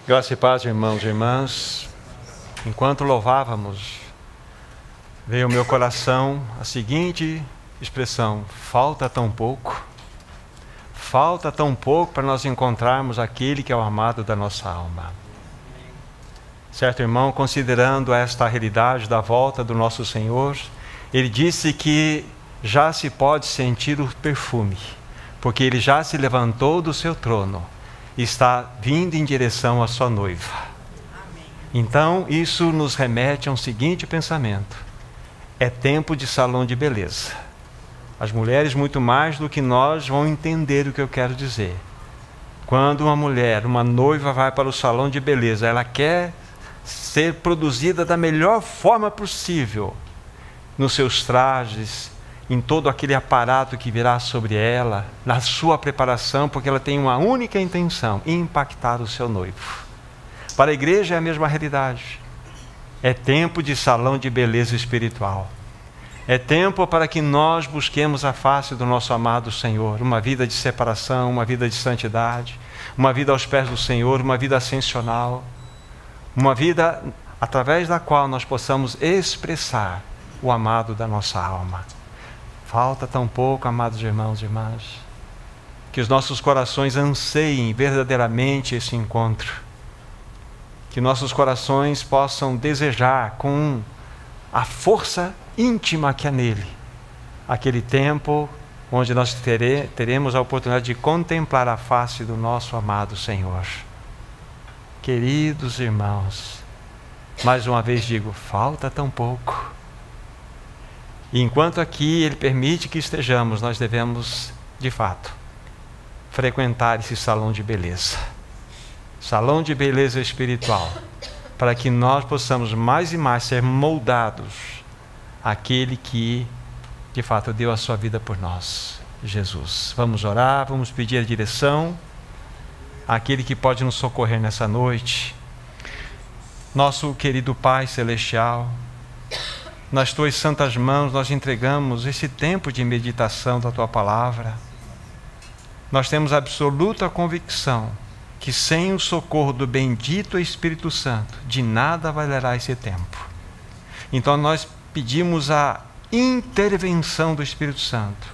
Graça e paz, irmãos e irmãs. Enquanto louvávamos, veio ao meu coração a seguinte expressão: falta tão pouco. Falta tão pouco para nós encontrarmos aquele que é o amado da nossa alma. Certo, irmão, considerando esta realidade da volta do nosso Senhor, ele disse que já se pode sentir o perfume, porque ele já se levantou do seu trono e está vindo em direção à sua noiva. Então, isso nos remete a um seguinte pensamento: é tempo de salão de beleza. As mulheres, muito mais do que nós, vão entender o que eu quero dizer. Quando uma mulher, uma noiva, vai para o salão de beleza, ela quer ser produzida da melhor forma possível, nos seus trajes, em todo aquele aparato que virá sobre ela, na sua preparação, porque ela tem uma única intenção: impactar o seu noivo. Para a igreja é a mesma realidade. É tempo de salão de beleza espiritual. É tempo para que nós busquemos a face do nosso amado Senhor, uma vida de separação, uma vida de santidade, uma vida aos pés do Senhor, uma vida ascensional, uma vida através da qual nós possamos expressar o amado da nossa alma. Falta tão pouco, amados irmãos e irmãs, que os nossos corações anseiem verdadeiramente esse encontro, que nossos corações possam desejar com a força íntima que há nele, aquele tempo onde nós teremos a oportunidade de contemplar a face do nosso amado Senhor. Queridos irmãos, mais uma vez digo, falta tão pouco. E enquanto aqui Ele permite que estejamos, nós devemos, de fato, frequentar esse salão de beleza espiritual, para que nós possamos mais e mais ser moldados àquele que, de fato, deu a sua vida por nós, Jesus. Vamos orar, vamos pedir a direção àquele que pode nos socorrer nessa noite. Nosso querido Pai Celestial, nas Tuas santas mãos nós entregamos esse tempo de meditação da Tua Palavra. Nós temos absoluta convicção que sem o socorro do bendito Espírito Santo, de nada valerá esse tempo. Então nós pedimos a intervenção do Espírito Santo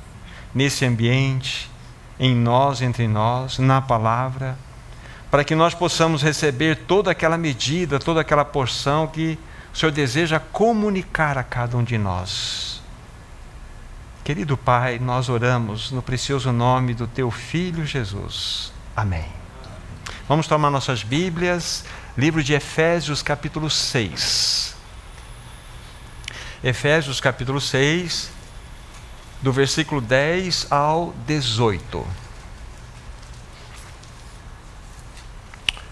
nesse ambiente, em nós, entre nós, na Palavra, para que nós possamos receber toda aquela medida, toda aquela porção que o Senhor deseja comunicar a cada um de nós. Querido Pai, nós oramos no precioso nome do Teu Filho Jesus. Amém. Vamos tomar nossas Bíblias, livro de Efésios, capítulo 6. Efésios, capítulo 6, do versículo 10 ao 18.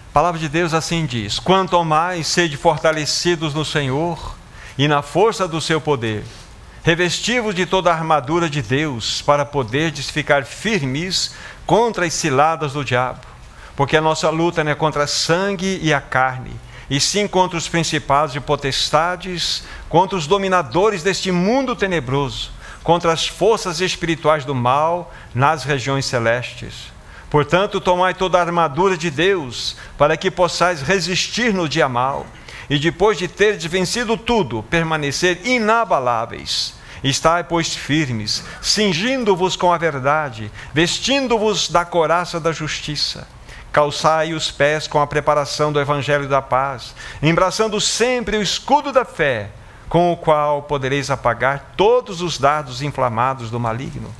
A palavra de Deus assim diz: quanto ao mais sede fortalecidos no Senhor e na força do seu poder, revesti-vos de toda a armadura de Deus, para poderdes ficar firmes contra as ciladas do diabo. Porque a nossa luta não é contra a sangue e a carne, e sim contra os principados e potestades, contra os dominadores deste mundo tenebroso, contra as forças espirituais do mal nas regiões celestes. Portanto, tomai toda a armadura de Deus, para que possais resistir no dia mau, e depois de teres vencido tudo, permanecer inabaláveis. Estai, pois, firmes, cingindo-vos com a verdade, vestindo-vos da couraça da justiça. Calçai os pés com a preparação do Evangelho da paz, embraçando sempre o escudo da fé, com o qual podereis apagar todos os dardos inflamados do maligno.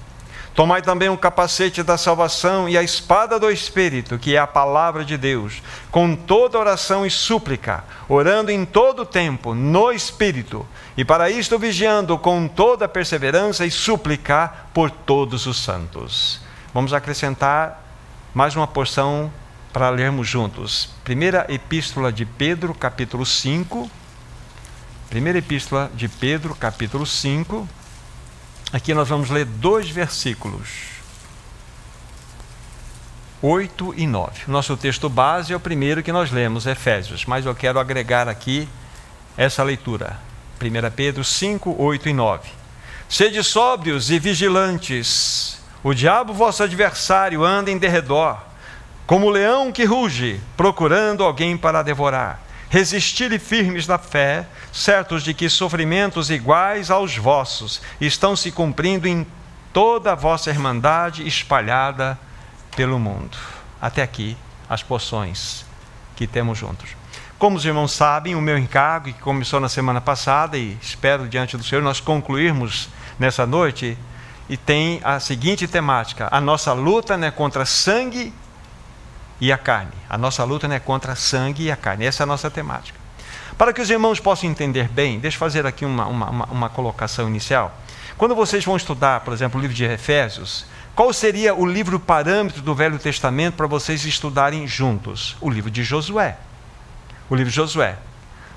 Tomai também o capacete da salvação e a espada do Espírito, que é a palavra de Deus, com toda oração e súplica, orando em todo o tempo, no Espírito, e para isto vigiando com toda perseverança e súplica por todos os santos. Vamos acrescentar mais uma porção para lermos juntos. Primeira Epístola de Pedro, capítulo 5. Primeira Epístola de Pedro, capítulo 5. Aqui nós vamos ler 2 versículos, 8 e 9. Nosso texto base é o primeiro que nós lemos, Efésios, mas eu quero agregar aqui essa leitura. 1 Pedro 5, 8 e 9. Sede sóbrios e vigilantes. O diabo, vosso adversário, anda em derredor, como o leão que ruge, procurando alguém para devorar. Resistirem firmes na fé, certos de que sofrimentos iguais aos vossos estão se cumprindo em toda a vossa irmandade espalhada pelo mundo. Até aqui, as porções que temos juntos. Como os irmãos sabem, o meu encargo, que começou na semana passada, e espero diante do Senhor nós concluirmos nessa noite, e tem a seguinte temática: a nossa luta não é contra sangue e a carne. A nossa luta não é contra sangue e a carne. Essa é a nossa temática. Para que os irmãos possam entender bem, deixa eu fazer aqui uma colocação inicial. Quando vocês vão estudar, por exemplo, o livro de Efésios, qual seria o livro parâmetro do Velho Testamento para vocês estudarem juntos? O livro de Josué. O livro de Josué.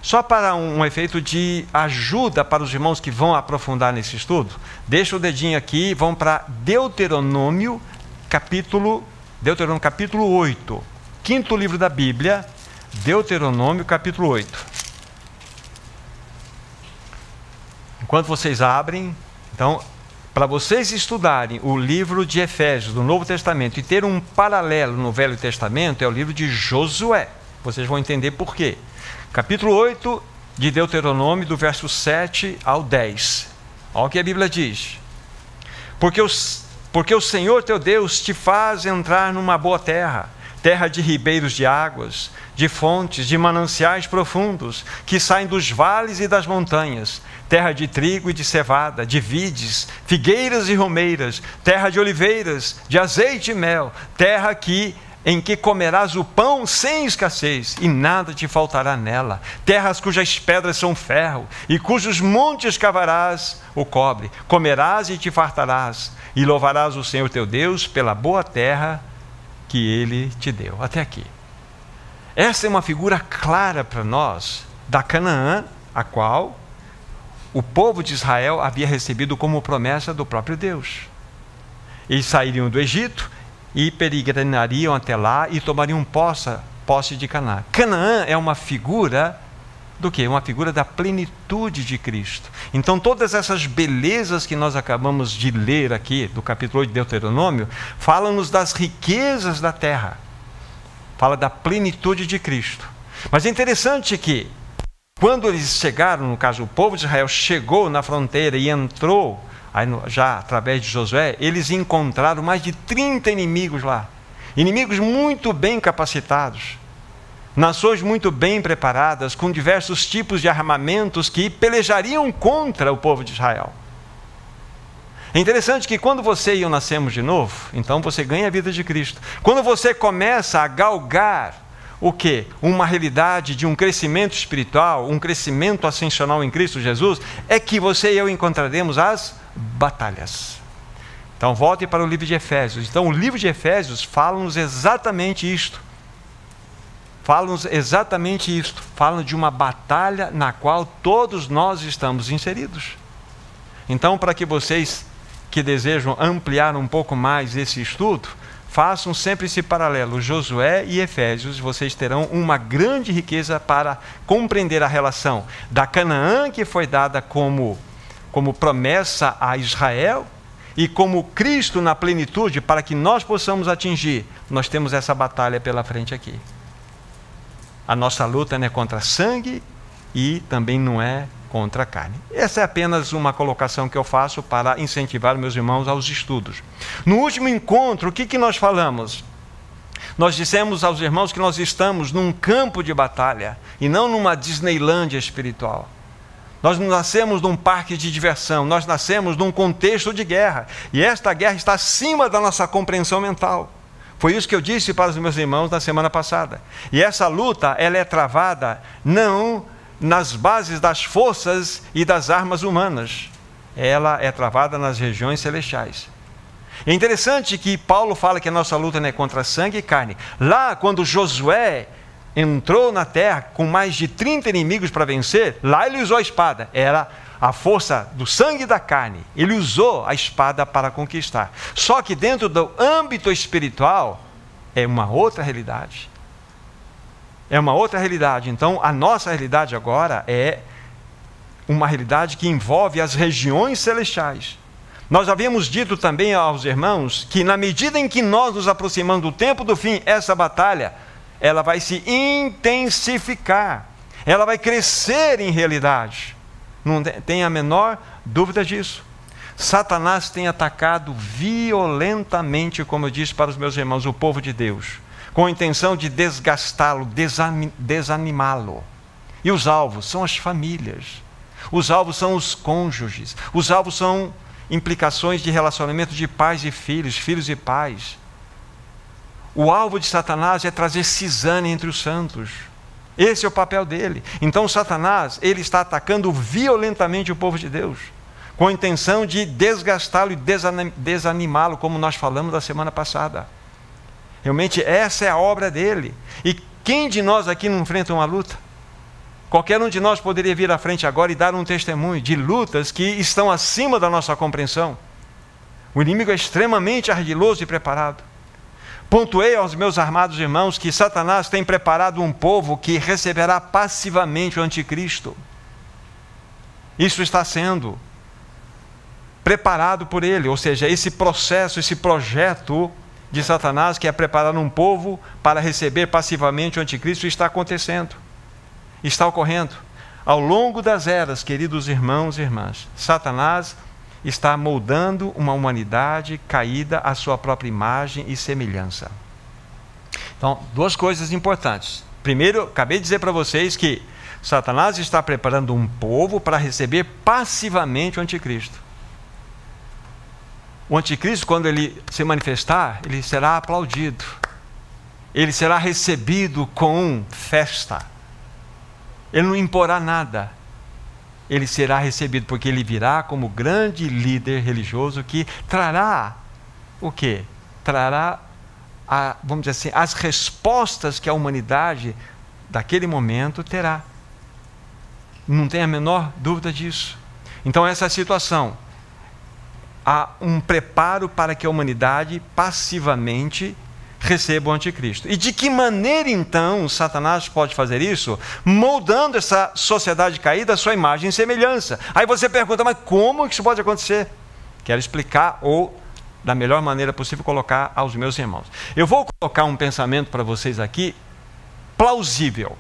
Só para um efeito de ajuda para os irmãos que vão aprofundar nesse estudo, deixa o dedinho aqui e vão para Deuteronômio capítulo 8. Quinto livro da Bíblia, Deuteronômio capítulo 8. Enquanto vocês abrem, então, para vocês estudarem o livro de Efésios do Novo Testamento e ter um paralelo no Velho Testamento, é o livro de Josué. Vocês vão entender por quê. Capítulo 8 de Deuteronômio, do verso 7 ao 10. Olha o que a Bíblia diz. Porque o Senhor teu Deus te faz entrar numa boa terra, terra de ribeiros de águas, de fontes, de mananciais profundos, que saem dos vales e das montanhas, terra de trigo e de cevada, de vides, figueiras e romeiras, terra de oliveiras, de azeite e mel, terra em que comerás o pão sem escassez, e nada te faltará nela, terras cujas pedras são ferro, e cujos montes cavarás o cobre, comerás e te fartarás, e louvarás o Senhor teu Deus pela boa terra que Ele te deu. Até aqui. Essa é uma figura clara para nós da Canaã, a qual o povo de Israel havia recebido como promessa do próprio Deus. Eles sairiam do Egito e peregrinariam até lá e tomariam posse de Canaã. Canaã é uma figura do quê? Uma figura da plenitude de Cristo. Então todas essas belezas que nós acabamos de ler aqui, do capítulo 8 de Deuteronômio, falam-nos das riquezas da terra. Fala da plenitude de Cristo. Mas é interessante que, quando eles chegaram, no caso o povo de Israel chegou na fronteira e entrou, aí já através de Josué, eles encontraram mais de 30 inimigos lá. Inimigos muito bem capacitados. Nações muito bem preparadas, com diversos tipos de armamentos que pelejariam contra o povo de Israel. É interessante que quando você e eu nascemos de novo, então você ganha a vida de Cristo. Quando você começa a galgar o quê? Uma realidade de um crescimento espiritual, um crescimento ascensional em Cristo Jesus, é que você e eu encontraremos as batalhas. Então volte para o livro de Efésios. Então o livro de Efésios fala-nos exatamente isto. Fala-nos exatamente isto. Fala de uma batalha na qual todos nós estamos inseridos. Então, para que vocês que desejam ampliar um pouco mais esse estudo, façam sempre esse paralelo, Josué e Efésios, vocês terão uma grande riqueza para compreender a relação da Canaã, que foi dada como promessa a Israel, e como Cristo na plenitude, para que nós possamos atingir, nós temos essa batalha pela frente aqui. A nossa luta não é contra sangue e também não é contra a carne. Essa é apenas uma colocação que eu faço para incentivar meus irmãos aos estudos. No último encontro, o que nós falamos? Nós dissemos aos irmãos que nós estamos num campo de batalha e não numa Disneylândia espiritual. Nós não nascemos num parque de diversão, nós nascemos num contexto de guerra. E esta guerra está acima da nossa compreensão mental. Foi isso que eu disse para os meus irmãos na semana passada. E essa luta, ela é travada não nas bases das forças e das armas humanas. Ela é travada nas regiões celestiais. É interessante que Paulo fala que a nossa luta não é contra sangue e carne. Lá, quando Josué entrou na terra com mais de 30 inimigos para vencer, lá ele usou a espada. Era a força do sangue e da carne. Ele usou a espada para conquistar. Só que dentro do âmbito espiritual, é uma outra realidade. É uma outra realidade. Então, a nossa realidade agora é uma realidade que envolve as regiões celestiais. Nós havíamos dito também aos irmãos que na medida em que nós nos aproximamos do tempo do fim, essa batalha, ela vai se intensificar, ela vai crescer em realidade. Não tem a menor dúvida disso. Satanás tem atacado violentamente, como eu disse para os meus irmãos, o povo de Deus, com a intenção de desgastá-lo, desanimá-lo. E os alvos são as famílias, os alvos são os cônjuges, os alvos são implicações de relacionamento de pais e filhos, filhos e pais. O alvo de Satanás é trazer cisânia entre os santos. Esse é o papel dele. Então Satanás, ele está atacando violentamente o povo de Deus, com a intenção de desgastá-lo e desanimá-lo, como nós falamos da semana passada. Realmente essa é a obra dele. E quem de nós aqui não enfrenta uma luta? Qualquer um de nós poderia vir à frente agora e dar um testemunho de lutas que estão acima da nossa compreensão. O inimigo é extremamente ardiloso e preparado. Pontuei aos meus amados irmãos que Satanás tem preparado um povo que receberá passivamente o anticristo. Isso está sendo preparado por ele, ou seja, esse processo, esse projeto de Satanás, que é preparar um povo para receber passivamente o anticristo, está acontecendo, está ocorrendo. Ao longo das eras, queridos irmãos e irmãs, Satanás está moldando uma humanidade caída à sua própria imagem e semelhança. Então, duas coisas importantes. Primeiro, acabei de dizer para vocês que Satanás está preparando um povo para receber passivamente o anticristo. O anticristo, quando ele se manifestar, ele será aplaudido. Ele será recebido com festa. Ele não imporá nada. Ele será recebido porque ele virá como grande líder religioso que trará o quê? Trará, vamos dizer assim, as respostas que a humanidade daquele momento terá. Não tem a menor dúvida disso. Então essa situação, há um preparo para que a humanidade passivamente receba o anticristo. E de que maneira então Satanás pode fazer isso? Moldando essa sociedade caída à sua imagem e semelhança. Aí você pergunta, mas como isso pode acontecer? Quero explicar, ou da melhor maneira possível colocar aos meus irmãos. Eu vou colocar um pensamento para vocês aqui plausível.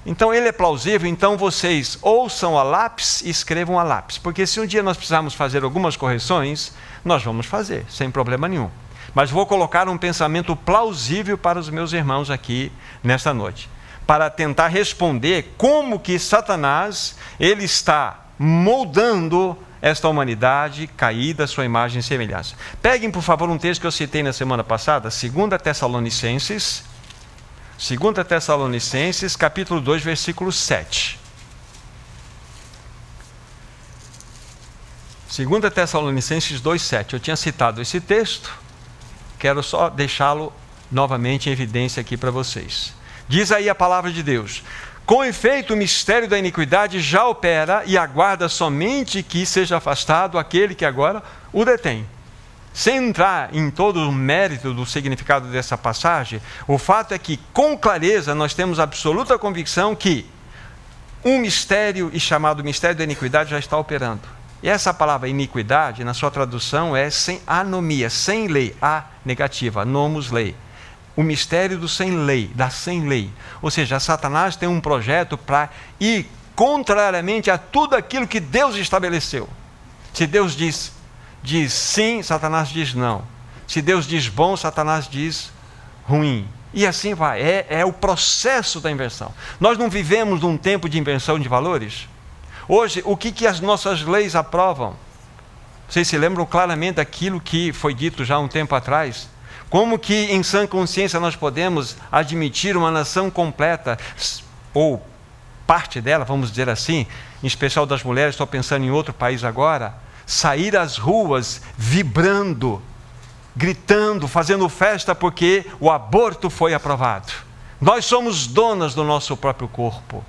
Então ele é plausível, então vocês ouçam a lápis e escrevam a lápis, porque se um dia nós precisarmos fazer algumas correções, nós vamos fazer, sem problema nenhum. Mas vou colocar um pensamento plausível para os meus irmãos aqui nesta noite, para tentar responder como que Satanás, ele está moldando esta humanidade caída à sua imagem e semelhança. Peguem, por favor, um texto que eu citei na semana passada, 2 Tessalonicenses, capítulo 2, versículo 7. 2 Tessalonicenses 2, 7. Eu tinha citado esse texto, quero só deixá-lo novamente em evidência aqui para vocês. Diz aí a palavra de Deus: com efeito, o mistério da iniquidade já opera e aguarda somente que seja afastado aquele que agora o detém. Sem entrar em todo o mérito do significado dessa passagem, o fato é que, com clareza, nós temos absoluta convicção que um mistério, e chamado mistério da iniquidade, já está operando. E essa palavra iniquidade, na sua tradução, é sem anomia, sem lei, a negativa, nomos lei. O mistério do sem lei, da sem lei. Ou seja, Satanás tem um projeto para ir contrariamente a tudo aquilo que Deus estabeleceu. Se Deus diz sim, Satanás diz não. Se Deus diz bom, Satanás diz ruim. E assim vai, é o processo da inversão. Nós não vivemos num tempo de inversão de valores? Hoje, o que as nossas leis aprovam? Vocês se lembram claramente daquilo que foi dito já há um tempo atrás? Como que em sã consciência nós podemos admitir uma nação completa, ou parte dela, vamos dizer assim, em especial das mulheres, estou pensando em outro país agora, sair às ruas vibrando, gritando, fazendo festa porque o aborto foi aprovado. Nós somos donas do nosso próprio corpo.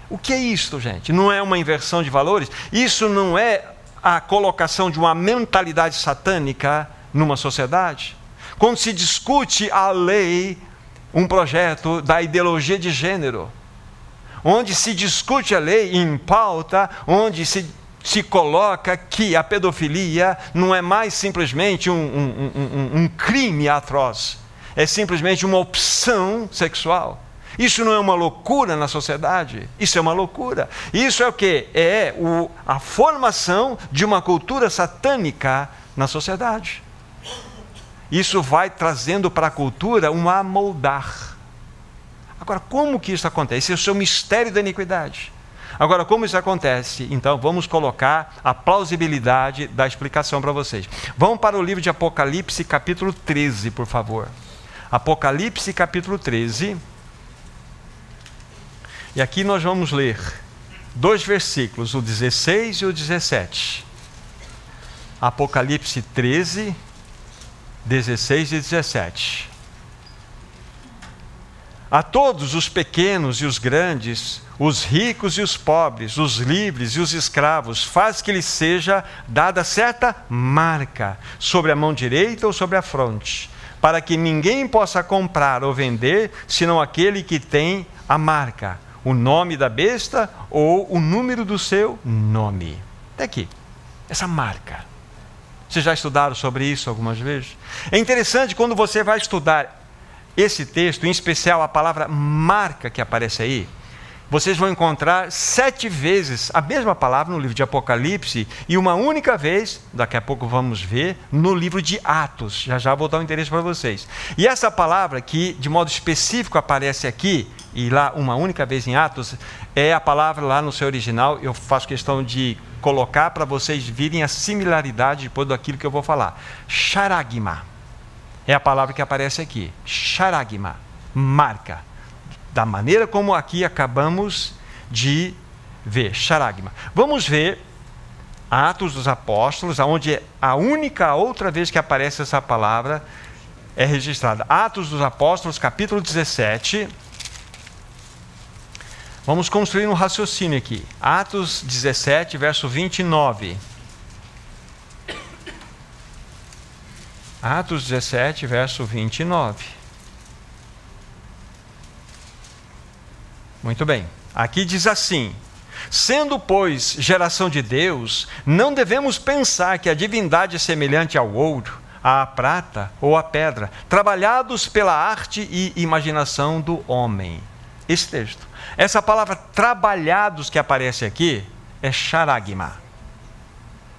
O que é isto, gente? Não é uma inversão de valores? Isso não é a colocação de uma mentalidade satânica numa sociedade? Quando se discute a lei, um projeto da ideologia de gênero, onde se discute a lei em pauta, onde se se coloca que a pedofilia não é mais simplesmente um crime atroz, é simplesmente uma opção sexual. Isso não é uma loucura na sociedade? Isso é uma loucura. Isso é o quê? É a formação de uma cultura satânica na sociedade. Isso vai trazendo para a cultura um amoldar. Agora, como que isso acontece? Esse é o mistério da iniquidade. Agora, como isso acontece? Então, vamos colocar a plausibilidade da explicação para vocês. Vamos para o livro de Apocalipse, capítulo 13, por favor. Apocalipse, capítulo 13. E aqui nós vamos ler 2 versículos, o 16 e o 17. Apocalipse 13, 16 e 17. A todos os pequenos e os grandes, os ricos e os pobres, os livres e os escravos, faz que lhes seja dada certa marca sobre a mão direita ou sobre a fronte, para que ninguém possa comprar ou vender, senão aquele que tem a marca, o nome da besta ou o número do seu nome. Até aqui, essa marca. Vocês já estudaram sobre isso algumas vezes? É interessante quando você vai estudar esse texto, em especial a palavra marca que aparece aí, vocês vão encontrar 7 vezes a mesma palavra no livro de Apocalipse e uma única vez, daqui a pouco vamos ver, no livro de Atos. Já já vou dar um interesse para vocês. E essa palavra que de modo específico aparece aqui, e lá uma única vez em Atos, é a palavra lá no seu original. Eu faço questão de colocar para vocês virem a similaridade depois daquilo que eu vou falar. Charagma é a palavra que aparece aqui. Charagma, marca. Da maneira como aqui acabamos de ver, charagma. Vamos ver Atos dos Apóstolos, onde a única outra vez que aparece essa palavra é registrada. Atos dos Apóstolos, capítulo 17. Vamos construir um raciocínio aqui. Atos 17, verso 29. Atos 17, verso 29. Muito bem, aqui diz assim: sendo, pois, geração de Deus, não devemos pensar que a divindade é semelhante ao ouro, à prata ou à pedra, trabalhados pela arte e imaginação do homem. Esse texto. Essa palavra trabalhados que aparece aqui é charagma.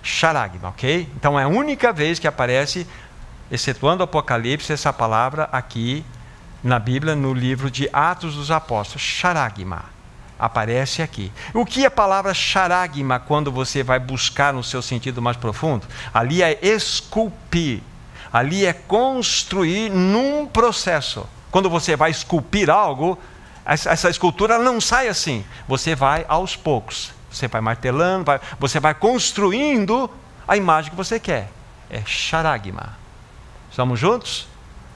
Charagma, ok? Então é a única vez que aparece, excetuando o Apocalipse, essa palavra aqui na Bíblia, no livro de Atos dos Apóstolos. Charagma aparece aqui. O que é a palavra charagma quando você vai buscar no seu sentido mais profundo? Ali é esculpir, ali é construir num processo. Quando você vai esculpir algo, essa escultura não sai assim. Você vai aos poucos, você vai martelando, você vai construindo a imagem que você quer. É charagma. Estamos juntos?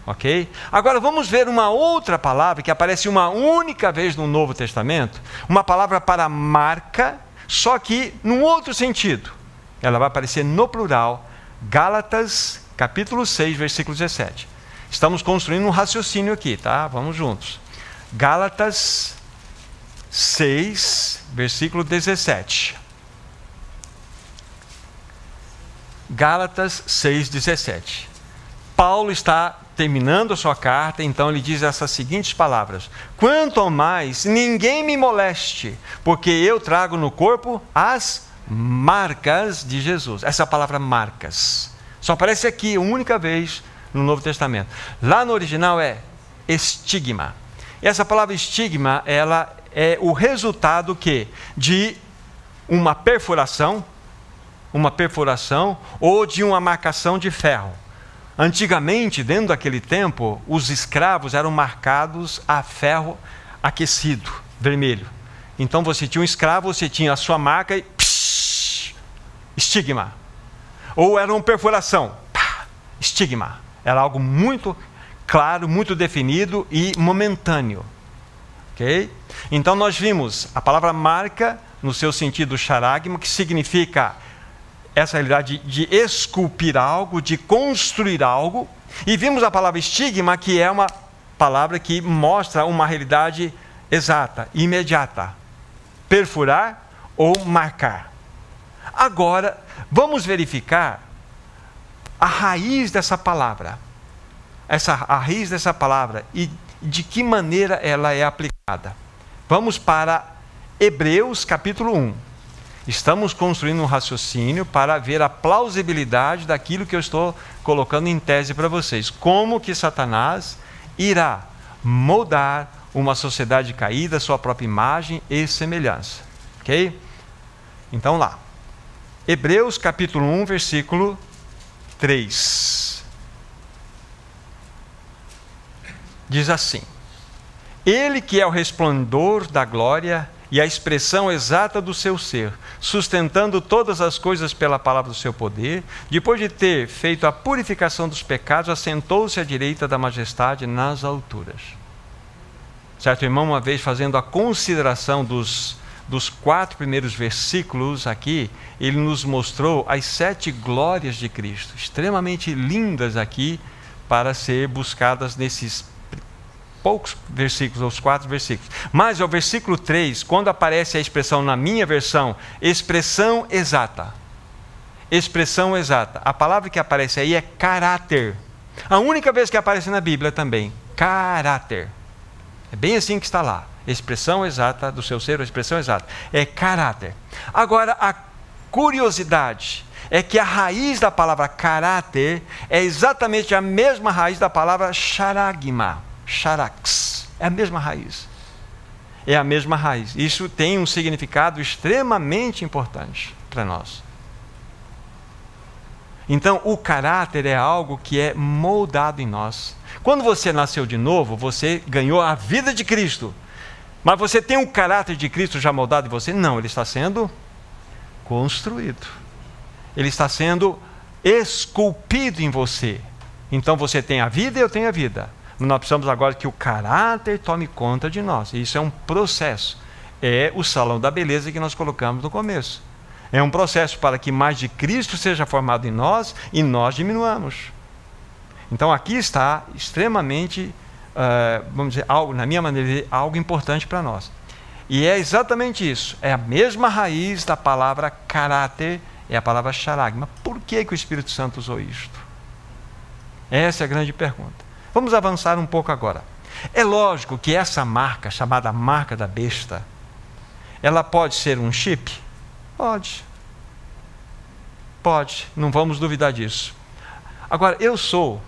Ok? Agora vamos ver uma outra palavra que aparece uma única vez no Novo Testamento, uma palavra para marca, só que num outro sentido. Ela vai aparecer no plural, Gálatas, capítulo 6, versículo 17. Estamos construindo um raciocínio aqui, tá? Vamos juntos. Gálatas 6, versículo 17. Gálatas 6, 17. Paulo está terminando a sua carta, então ele diz essas seguintes palavras: quanto ao mais, ninguém me moleste, porque eu trago no corpo as marcas de Jesus. Essa palavra marcas só aparece aqui uma única vez no Novo Testamento. Lá no original é estigma. Essa palavra estigma, ela é o resultado de uma perfuração ou de uma marcação de ferro. Antigamente, dentro daquele tempo, os escravos eram marcados a ferro aquecido, vermelho. Então você tinha um escravo, você tinha a sua marca e estigma. Ou era uma perfuração, estigma. Era algo muito claro, muito definido e momentâneo. Ok? Então nós vimos a palavra marca no seu sentido charagma, que significa essa realidade de esculpir algo, de construir algo. E vimos a palavra estigma, que é uma palavra que mostra uma realidade exata, imediata. Perfurar ou marcar. Agora, vamos verificar a raiz dessa palavra. A raiz dessa palavra e de que maneira ela é aplicada. Vamos para Hebreus capítulo 1. Estamos construindo um raciocínio para ver a plausibilidade daquilo que eu estou colocando em tese para vocês. Como que Satanás irá moldar uma sociedade caída, sua própria imagem e semelhança. Ok? Então lá. Hebreus capítulo 1, versículo 3. Diz assim: Ele que é o resplendor da glória e a expressão exata do seu ser, sustentando todas as coisas pela palavra do seu poder, depois de ter feito a purificação dos pecados, assentou-se à direita da majestade nas alturas. Certo, irmão, uma vez fazendo a consideração dos 4 primeiros versículos aqui, ele nos mostrou as 7 glórias de Cristo, extremamente lindas aqui, para ser buscadas nesses poucos versículos, os 4 versículos. Mas ao versículo 3, quando aparece a expressão na minha versão, expressão exata. Expressão exata. A palavra que aparece aí é caráter. A única vez que aparece na Bíblia também, caráter. É bem assim que está lá. Expressão exata do seu ser, a expressão exata. É caráter. Agora, a curiosidade é que a raiz da palavra caráter é exatamente a mesma raiz da palavra charagma. Charax, é a mesma raiz. É a mesma raiz. Isso tem um significado extremamente importante para nós. Então, o caráter é algo que é moldado em nós. Quando você nasceu de novo, você ganhou a vida de Cristo. Mas você tem um caráter de Cristo já moldado em você? Não, ele está sendo construído. Ele está sendo esculpido em você. Então, você tem a vida e eu tenho a vida. Nós precisamos agora que o caráter tome conta de nós. Isso é um processo. É o salão da beleza que nós colocamos no começo. É um processo para que mais de Cristo seja formado em nós e nós diminuamos. Então aqui está extremamente, vamos dizer, algo, na minha maneira de ver, algo importante para nós. E é exatamente isso. É a mesma raiz da palavra caráter, é a palavra charagma. Por que o Espírito Santo usou isto? Essa é a grande pergunta. Vamos avançar um pouco agora. É lógico que essa marca, chamada marca da besta, ela pode ser um chip? Pode. Pode, não vamos duvidar disso. Agora, eu sou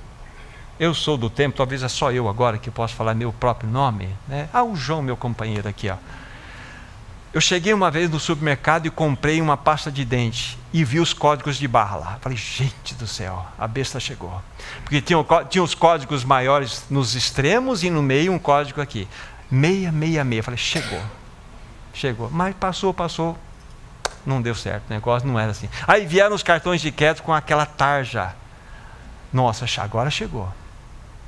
do tempo, talvez é só eu agora que posso falar meu próprio nome, né? O João, meu companheiro aqui, ó. Eu cheguei uma vez no supermercado e comprei uma pasta de dente e vi os códigos de barra lá. Falei, gente do céu, a besta chegou. Porque tinha os códigos maiores nos extremos e no meio um código aqui. 666. Falei, chegou. Mas passou. Não deu certo, o negócio não era assim. Aí vieram os cartões de crédito com aquela tarja. Nossa, agora chegou.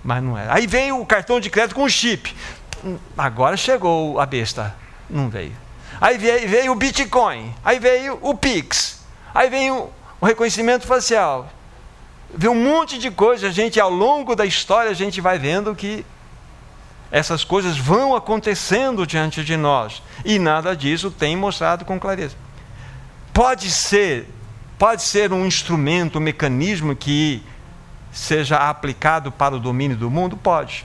Mas não era. Aí veio o cartão de crédito com chip. Agora chegou a besta. Não veio. Aí veio o Bitcoin, aí veio o Pix, aí veio o reconhecimento facial. Veio um monte de coisa, ao longo da história, a gente vai vendo que essas coisas vão acontecendo diante de nós. E nada disso tem mostrado com clareza. Pode ser um instrumento, um mecanismo que seja aplicado para o domínio do mundo? Pode.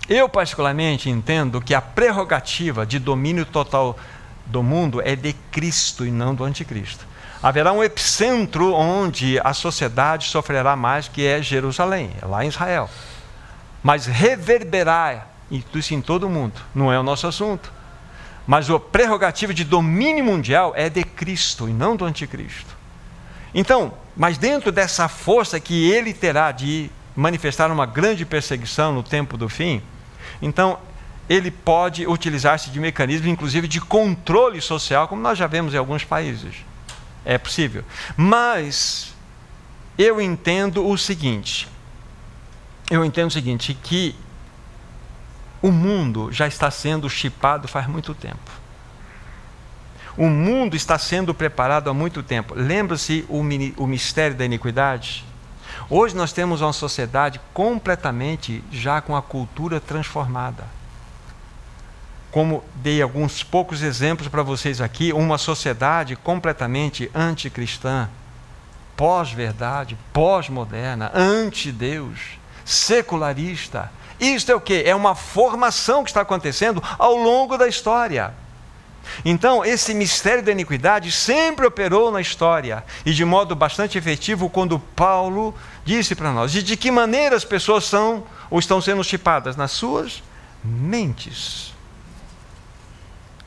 Eu particularmente entendo que a prerrogativa de domínio total do mundo é de Cristo e não do anticristo. Haverá um epicentro onde a sociedade sofrerá mais, que é Jerusalém, é lá em Israel. Mas reverberar isso em todo o mundo, não é o nosso assunto. Mas a prerrogativa de domínio mundial é de Cristo e não do anticristo. Então, mas dentro dessa força que ele terá de manifestar uma grande perseguição no tempo do fim, então ele pode utilizar-se de mecanismos, inclusive de controle social, como nós já vemos em alguns países. É possível. Mas eu entendo o seguinte, que o mundo já está sendo chipado faz muito tempo. O mundo está sendo preparado há muito tempo. Lembra-se o mistério da iniquidade? Hoje nós temos uma sociedade completamente já com a cultura transformada. como dei alguns poucos exemplos para vocês aqui, uma sociedade completamente anticristã, pós-verdade, pós-moderna, anti-Deus, secularista. Isto é o quê? É uma formação que está acontecendo ao longo da história. Então, esse mistério da iniquidade sempre operou na história, e de modo bastante efetivo, quando Paulo disse para nós, e de que maneira as pessoas são ou estão sendo chipadas? Nas suas mentes.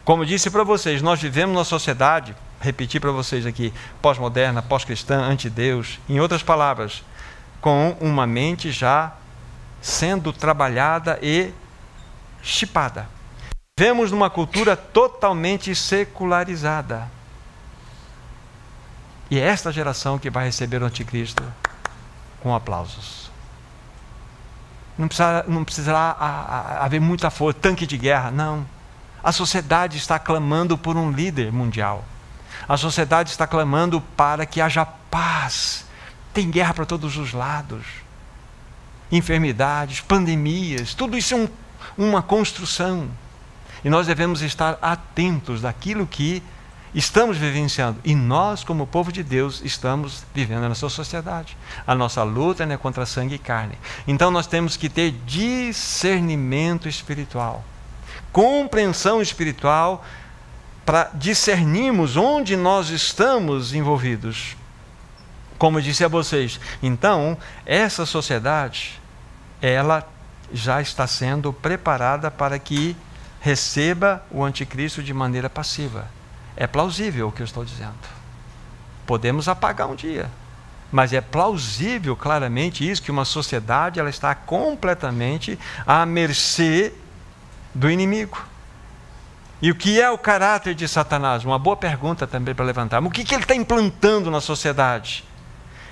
Como eu disse para vocês, nós vivemos numa sociedade, repetir para vocês aqui, pós-moderna, pós-cristã, anti-Deus, em outras palavras, com uma mente já sendo trabalhada e chipada. Vivemos numa cultura totalmente secularizada. E é esta geração que vai receber o anticristo com aplausos. Não precisará haver muita força, tanque de guerra, não. A sociedade está clamando por um líder mundial. A sociedade está clamando para que haja paz. Tem guerra para todos os lados. Enfermidades, pandemias, tudo isso é uma construção. E nós devemos estar atentos daquilo que estamos vivenciando. E nós, como povo de Deus, estamos vivendo nessa sociedade. A nossa luta não é contra sangue e carne. Então nós temos que ter discernimento espiritual, compreensão espiritual, para discernirmos onde nós estamos envolvidos. Como eu disse a vocês, então, essa sociedade, ela já está sendo preparada para que receba o anticristo de maneira passiva. É plausível o que eu estou dizendo. Podemos apagar um dia, mas é plausível claramente isso, que uma sociedade ela está completamente à mercê do inimigo. E o que é o caráter de Satanás? Uma boa pergunta também para levantar. O que ele está implantando na sociedade?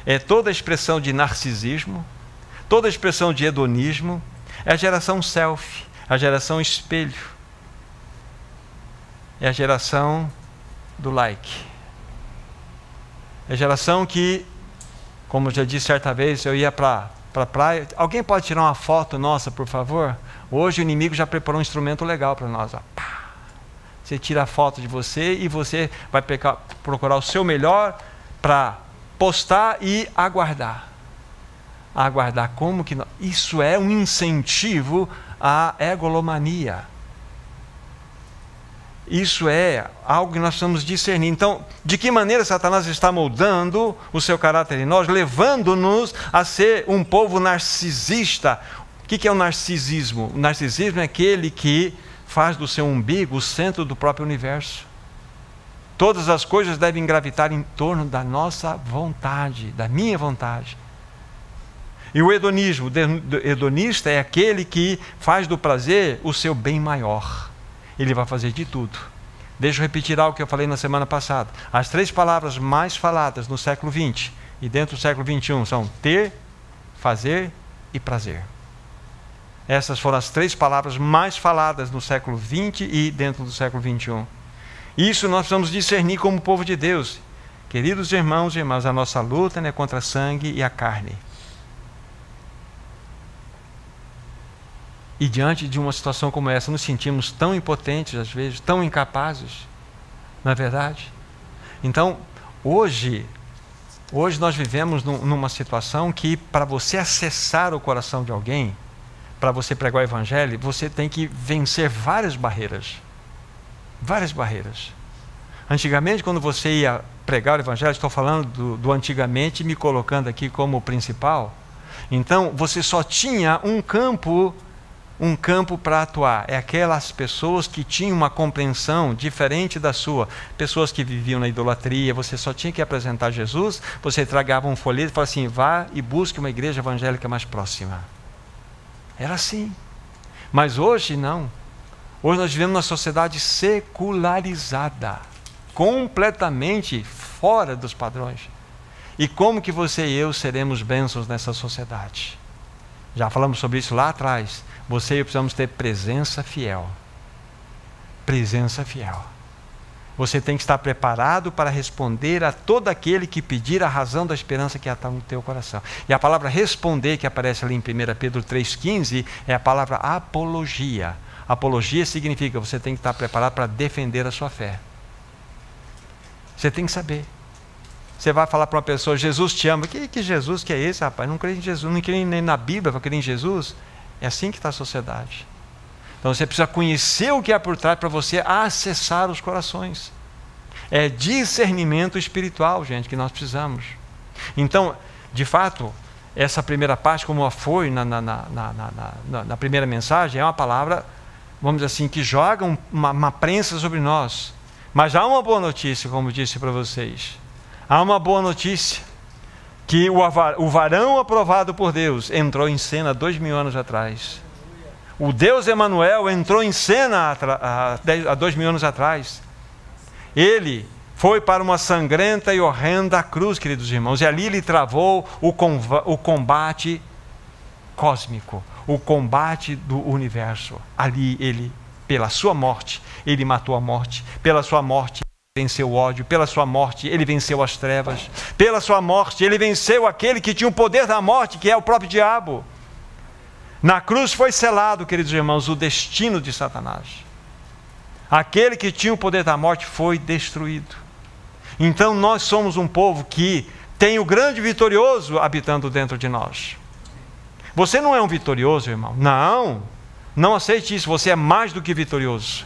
É toda a expressão de narcisismo, toda a expressão de hedonismo, é a geração selfie, a geração espelho, é a geração do like. É a geração que, como eu já disse certa vez, eu ia para a praia. Alguém pode tirar uma foto nossa, por favor? Hoje o inimigo já preparou um instrumento legal para nós. Ó. Você tira a foto de você e você vai procurar o seu melhor para postar e aguardar. Aguardar como que... Isso é um incentivo à egolomania. Isso é algo que nós precisamos discernir. Então, de que maneira Satanás está moldando o seu caráter em nós, levando-nos a ser um povo narcisista? O que é o narcisismo? O narcisismo é aquele que faz do seu umbigo o centro do próprio universo. Todas as coisas devem gravitar em torno da nossa vontade, da minha vontade. E o hedonismo, o hedonista é aquele que faz do prazer o seu bem maior. Ele vai fazer de tudo. Deixa eu repetir algo que eu falei na semana passada. As 3 palavras mais faladas no século XX e dentro do século XXI são ter, fazer e prazer. Essas foram as 3 palavras mais faladas no século XX e dentro do século XXI. Isso nós precisamos discernir como povo de Deus. Queridos irmãos e irmãs, a nossa luta não é contra a sangue e a carne. E diante de uma situação como essa, nos sentimos tão impotentes às vezes, tão incapazes, não é verdade? Então, hoje nós vivemos numa situação que, para você acessar o coração de alguém, para você pregar o evangelho, você tem que vencer várias barreiras. Várias barreiras. Antigamente, quando você ia pregar o evangelho, estou falando do antigamente, me colocando aqui como principal, então você só tinha um campo para atuar. É aquelas pessoas que tinham uma compreensão diferente da sua. Pessoas que viviam na idolatria, você só tinha que apresentar Jesus, você entregava um folheto e falava assim, vá e busque uma igreja evangélica mais próxima. Era assim. Mas hoje não. Hoje nós vivemos numa sociedade secularizada, completamente fora dos padrões. E como que você e eu seremos bênçãos nessa sociedade? Já falamos sobre isso lá atrás. Você e eu precisamos ter presença fiel. Presença fiel. Você tem que estar preparado para responder a todo aquele que pedir a razão da esperança que está no teu coração. E a palavra responder, que aparece ali em 1 Pedro 3,15, é a palavra apologia. Apologia significa você tem que estar preparado para defender a sua fé. Você tem que saber. Você vai falar para uma pessoa, Jesus te ama. Que Jesus que é esse, rapaz? Não creio em Jesus, não creio nem na Bíblia, vai crer em Jesus. É assim que está a sociedade. Então você precisa conhecer o que há por trás para você acessar os corações. É discernimento espiritual, gente, que nós precisamos. Então, de fato, essa primeira parte, como foi na primeira mensagem, é uma palavra, vamos dizer assim, que joga uma prensa sobre nós. Mas há uma boa notícia, como disse para vocês. Há uma boa notícia, que o varão aprovado por Deus entrou em cena 2000 anos atrás. O Deus Emanuel entrou em cena há 2000 anos atrás. Ele foi para uma sangrenta e horrenda cruz, queridos irmãos, e ali ele travou o combate cósmico, o combate do universo. Ali ele, pela sua morte, ele matou a morte. Pela sua morte, ele venceu o ódio. Pela sua morte, ele venceu as trevas. Pela sua morte, ele venceu aquele que tinha o poder da morte, que é o próprio diabo. Na cruz foi selado, queridos irmãos, o destino de Satanás. Aquele que tinha o poder da morte foi destruído. Então nós somos um povo que tem o grande vitorioso habitando dentro de nós. Você não é um vitorioso, irmão. Não, não aceite isso. Você é mais do que vitorioso.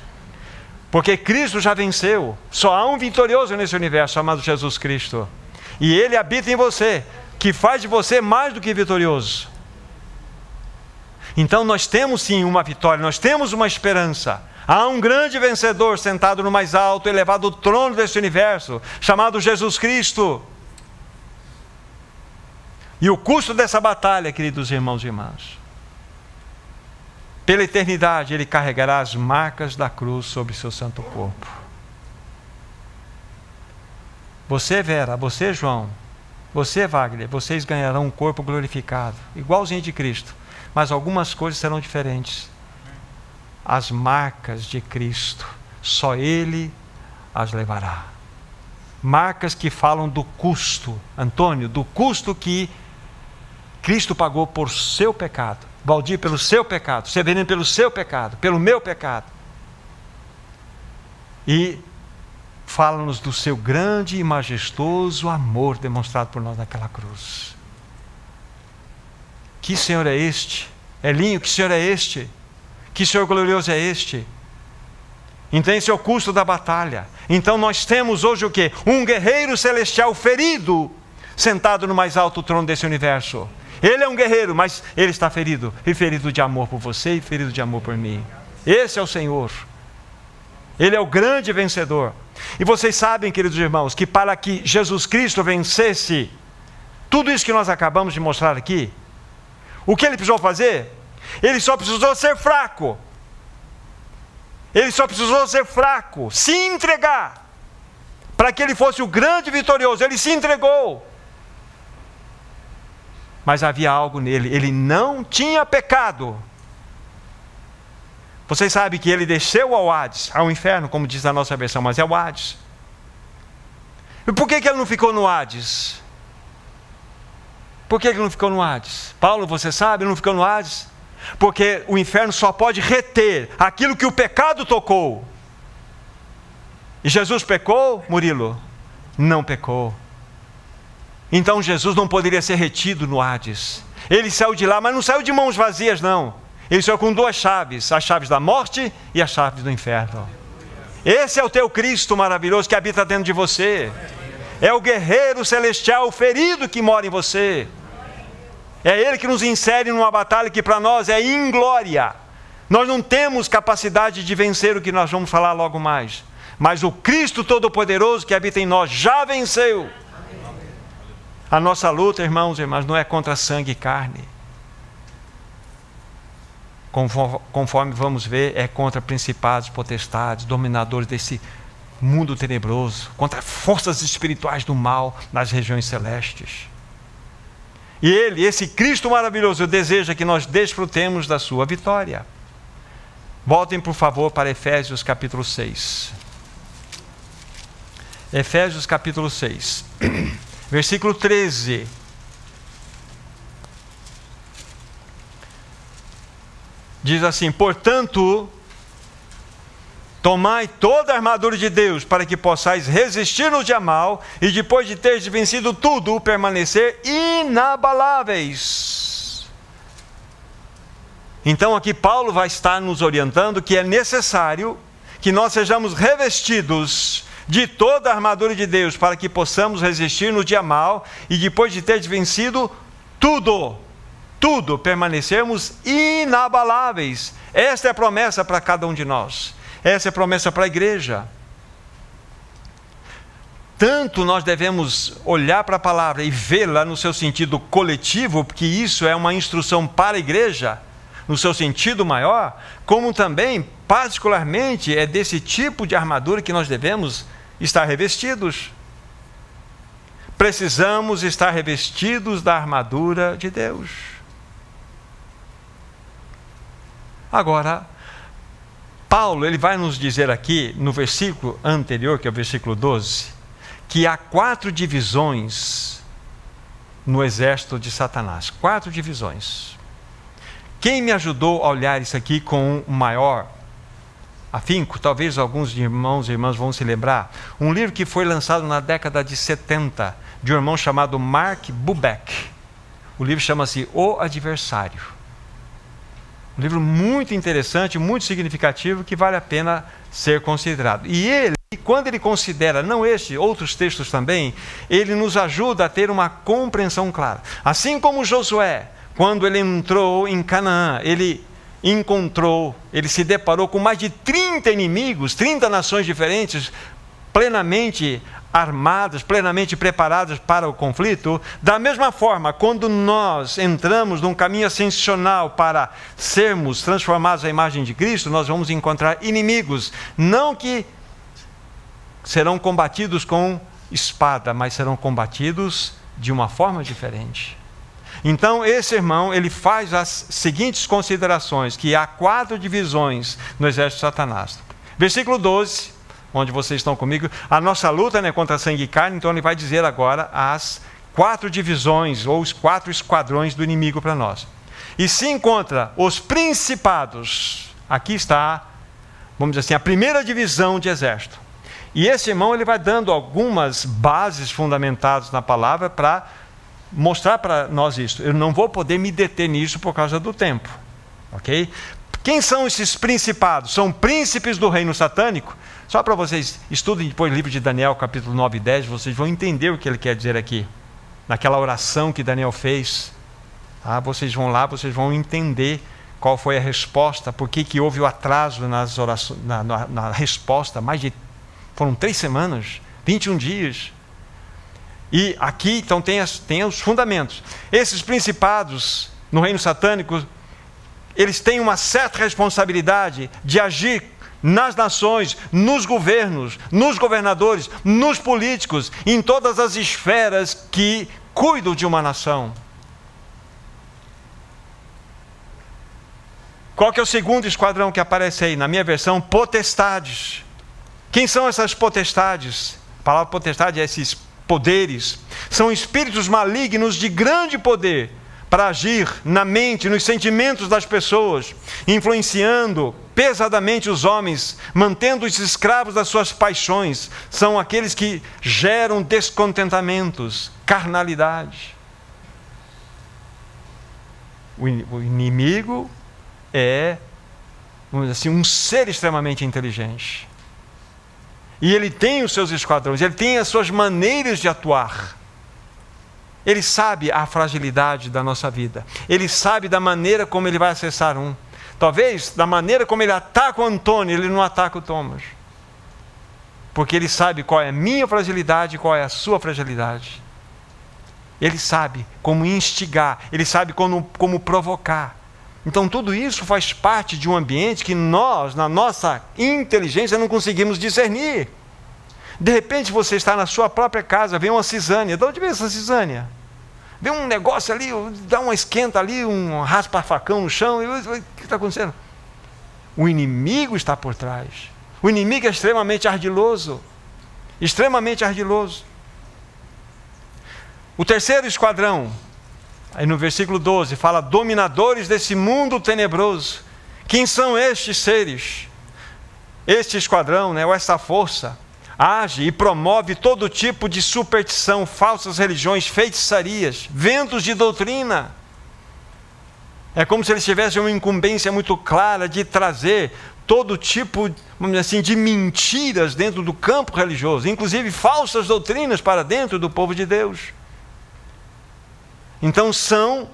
Porque Cristo já venceu. Só há um vitorioso nesse universo chamado Jesus Cristo. E Ele habita em você, que faz de você mais do que vitorioso. Então nós temos sim uma vitória, nós temos uma esperança. Há um grande vencedor sentado no mais alto e elevado trono deste universo, chamado Jesus Cristo. E o custo dessa batalha, queridos irmãos e irmãs, pela eternidade ele carregará as marcas da cruz sobre seu santo corpo. Você, Vera, você, João, você, Wagner, vocês ganharão um corpo glorificado, igualzinho de Cristo, mas algumas coisas serão diferentes. As marcas de Cristo, só Ele as levará. Marcas que falam do custo, Antônio, do custo que Cristo pagou por seu pecado. Valdir, pelo seu pecado. Severino, pelo seu pecado, pelo meu pecado. E fala-nos do seu grande e majestoso amor demonstrado por nós naquela cruz. Que Senhor é este? Elinho, que Senhor é este? Que Senhor glorioso é este? Então esse é o custo da batalha. Então nós temos hoje o quê? Um guerreiro celestial ferido, sentado no mais alto trono desse universo. Ele é um guerreiro, mas ele está ferido. E ferido de amor por você e ferido de amor por mim. Esse é o Senhor. Ele é o grande vencedor. E vocês sabem, queridos irmãos, que para que Jesus Cristo vencesse tudo isso que nós acabamos de mostrar aqui, o que ele precisou fazer? Ele só precisou ser fraco. Ele só precisou ser fraco, se entregar, para que ele fosse o grande vitorioso. Ele se entregou. Mas havia algo nele, ele não tinha pecado. Vocês sabem que ele desceu ao Hades, ao inferno, como diz a nossa versão, mas é o Hades. E por que ele não ficou no Hades? Por que ele não ficou no Hades? Paulo, você sabe, ele não ficou no Hades? Porque o inferno só pode reter aquilo que o pecado tocou. E Jesus pecou, Murilo? Não pecou. Então Jesus não poderia ser retido no Hades. Ele saiu de lá, mas não saiu de mãos vazias, não. Ele saiu com duas chaves, as chaves da morte e as chaves do inferno. Esse é o teu Cristo maravilhoso que habita dentro de você. É o guerreiro celestial ferido que mora em você. É Ele que nos insere numa batalha que para nós é inglória. Nós não temos capacidade de vencer o que nós vamos falar logo mais. Mas o Cristo Todo-Poderoso que habita em nós já venceu. A nossa luta, irmãos e irmãs, não é contra sangue e carne. Conforme vamos ver, é contra principados, potestades, dominadores desse mundo tenebroso, contra forças espirituais do mal nas regiões celestes. E Ele, esse Cristo maravilhoso, deseja que nós desfrutemos da sua vitória. Voltem, por favor, para Efésios capítulo 6. Efésios capítulo 6, versículo 13. Diz assim: portanto, tomai toda a armadura de Deus, para que possais resistir no dia mal, e depois de teres vencido tudo, permanecer inabaláveis. Então aqui Paulo vai estar nos orientando que é necessário que nós sejamos revestidos de toda a armadura de Deus, para que possamos resistir no dia mal, e depois de teres vencido tudo, permanecermos inabaláveis. Esta é a promessa para cada um de nós. Essa é a promessa para a igreja. Tanto nós devemos olhar para a palavra e vê-la no seu sentido coletivo, porque isso é uma instrução para a igreja, no seu sentido maior, como também, particularmente, é desse tipo de armadura que nós devemos estar revestidos. Precisamos estar revestidos da armadura de Deus. Agora, Paulo, ele vai nos dizer aqui, no versículo anterior, que é o versículo 12, que há 4 divisões no exército de Satanás. 4 divisões. Quem me ajudou a olhar isso aqui com maior afinco, talvez alguns irmãos e irmãs vão se lembrar, um livro que foi lançado na década de 70, de um irmão chamado Mark Bubeck. O livro chama-se O Adversário. Um livro muito interessante, muito significativo, que vale a pena ser considerado. E ele, quando ele considera, não este, outros textos também, ele nos ajuda a ter uma compreensão clara. Assim como Josué, quando ele entrou em Canaã, ele se deparou com mais de 30 inimigos, 30 nações diferentes, plenamente armadas, plenamente preparadas para o conflito. Da mesma forma, quando nós entramos num caminho ascensional para sermos transformados à imagem de Cristo, nós vamos encontrar inimigos, não que serão combatidos com espada, mas serão combatidos de uma forma diferente. Então esse irmão, ele faz as seguintes considerações, que há 4 divisões no exército de Satanás. Versículo 12, onde vocês estão comigo, a nossa luta não é contra sangue e carne, então ele vai dizer agora as 4 divisões, ou os 4 esquadrões do inimigo para nós. E sim contra os principados. Aqui está, vamos dizer assim, a primeira divisão de exército. E esse irmão, ele vai dando algumas bases fundamentadas na palavra para mostrar para nós isso. Eu não vou poder me deter nisso por causa do tempo, ok? Quem são esses principados? São príncipes do reino satânico. Só para vocês estudem depois o livro de Daniel, capítulo 9 e 10, vocês vão entender o que ele quer dizer aqui, naquela oração que Daniel fez. Vocês vão lá, vocês vão entender qual foi a resposta, por que houve o atraso nas orações, na resposta. Foram 3 semanas, 21 dias. E aqui, então, tem os fundamentos. Esses principados no reino satânico, eles têm uma certa responsabilidade de agir nas nações, nos governos, nos governadores, nos políticos, em todas as esferas que cuidam de uma nação. Qual que é o segundo esquadrão que aparece aí? Na minha versão, potestades. Quem são essas potestades? A palavra potestade é esses poderes. São espíritos malignos de grande poder para agir na mente, nos sentimentos das pessoas, influenciando pesadamente os homens, mantendo-os escravos das suas paixões. São aqueles que geram descontentamentos, carnalidade. O inimigo é, vamos dizer assim, um ser extremamente inteligente. E ele tem os seus esquadrões, ele tem as suas maneiras de atuar. Ele sabe a fragilidade da nossa vida. Ele sabe da maneira como ele vai acessar um. Talvez da maneira como ele ataca o Antônio, ele não ataca o Thomas. Porque ele sabe qual é a minha fragilidade e qual é a sua fragilidade. Ele sabe como instigar, ele sabe como provocar. Então tudo isso faz parte de um ambiente que nós, na nossa inteligência, não conseguimos discernir. De repente você está na sua própria casa, vem uma cisânia. De onde vem essa cisânia? Vem um negócio ali, dá uma esquenta ali, um raspa-facão no chão. O que está acontecendo? O inimigo está por trás. O inimigo é extremamente ardiloso. Extremamente ardiloso. O terceiro esquadrão, aí no versículo 12, fala dominadores desse mundo tenebroso. Quem são estes seres? este esquadrão, né, ou essa força, age e promove todo tipo de superstição, falsas religiões, feitiçarias, ventos de doutrina. É como se eles tivessem uma incumbência muito clara de trazer todo tipo, vamos dizer assim, de mentiras dentro do campo religioso, inclusive falsas doutrinas para dentro do povo de Deus. Então são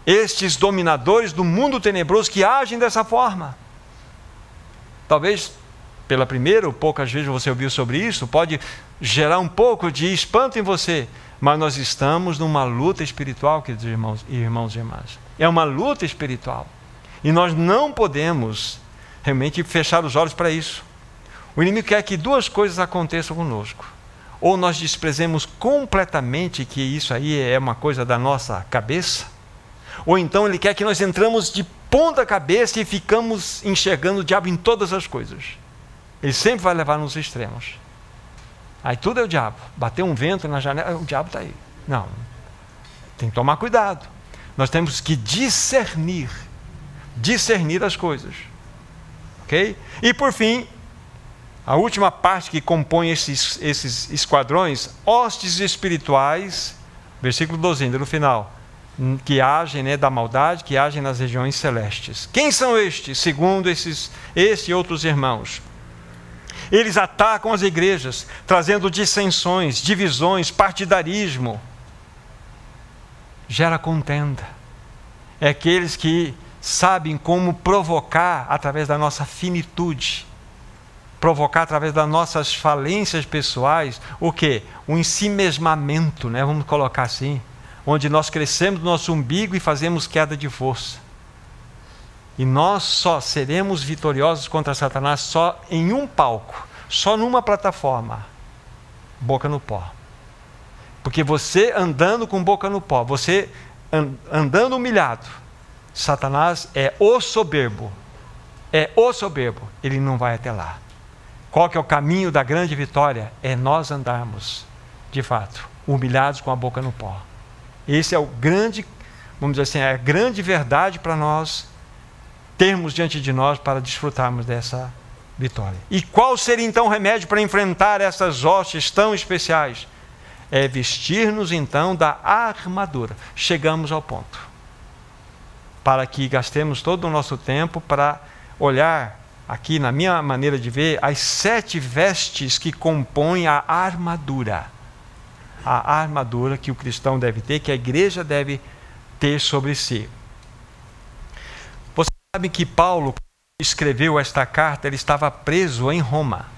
estes dominadores do mundo tenebroso que agem dessa forma. Talvez pela primeira ou poucas vezes você ouviu sobre isso, pode gerar um pouco de espanto em você, mas nós estamos numa luta espiritual, queridos irmãos e irmãs. É uma luta espiritual. E nós não podemos realmente fechar os olhos para isso. O inimigo quer que duas coisas aconteçam conosco. Ou nós desprezemos completamente que isso aí é uma coisa da nossa cabeça, ou então ele quer que nós entramos de ponta cabeça e ficamos enxergando o diabo em todas as coisas. Ele sempre vai levar nos extremos. Aí tudo é o diabo. Bateu um vento na janela, o diabo está aí. Não. Tem que tomar cuidado. Nós temos que discernir as coisas. Ok? E por fim, a última parte que compõe esses esquadrões, hostes espirituais, versículo 12, no final, que agem, né, da maldade, que agem nas regiões celestes. Quem são estes, segundo este e outros irmãos? Eles atacam as igrejas, trazendo dissensões, divisões, partidarismo. Gera contenda. É aqueles que sabem como provocar através da nossa finitude, provocar através das nossas falências pessoais, o quê? O ensimesmamento, né? Vamos colocar assim, onde nós crescemos do nosso umbigo e fazemos queda de força. E nós só seremos vitoriosos contra Satanás só em um palco, só numa plataforma, boca no pó. Porque você andando com boca no pó, você andando humilhado, Satanás é o soberbo, ele não vai até lá. Qual que é o caminho da grande vitória? É nós andarmos, de fato, humilhados com a boca no pó. Esse é o grande, vamos dizer assim, é a grande verdade para nós termos diante de nós para desfrutarmos dessa vitória. E qual seria então o remédio para enfrentar essas hostes tão especiais? É vestir-nos então da armadura. Chegamos ao ponto. Para que gastemos todo o nosso tempo para olhar aqui, na minha maneira de ver, as 7 vestes que compõem a armadura. A armadura que o cristão deve ter, que a igreja deve ter sobre si. Você sabe que Paulo, quando escreveu esta carta, ele estava preso em Roma.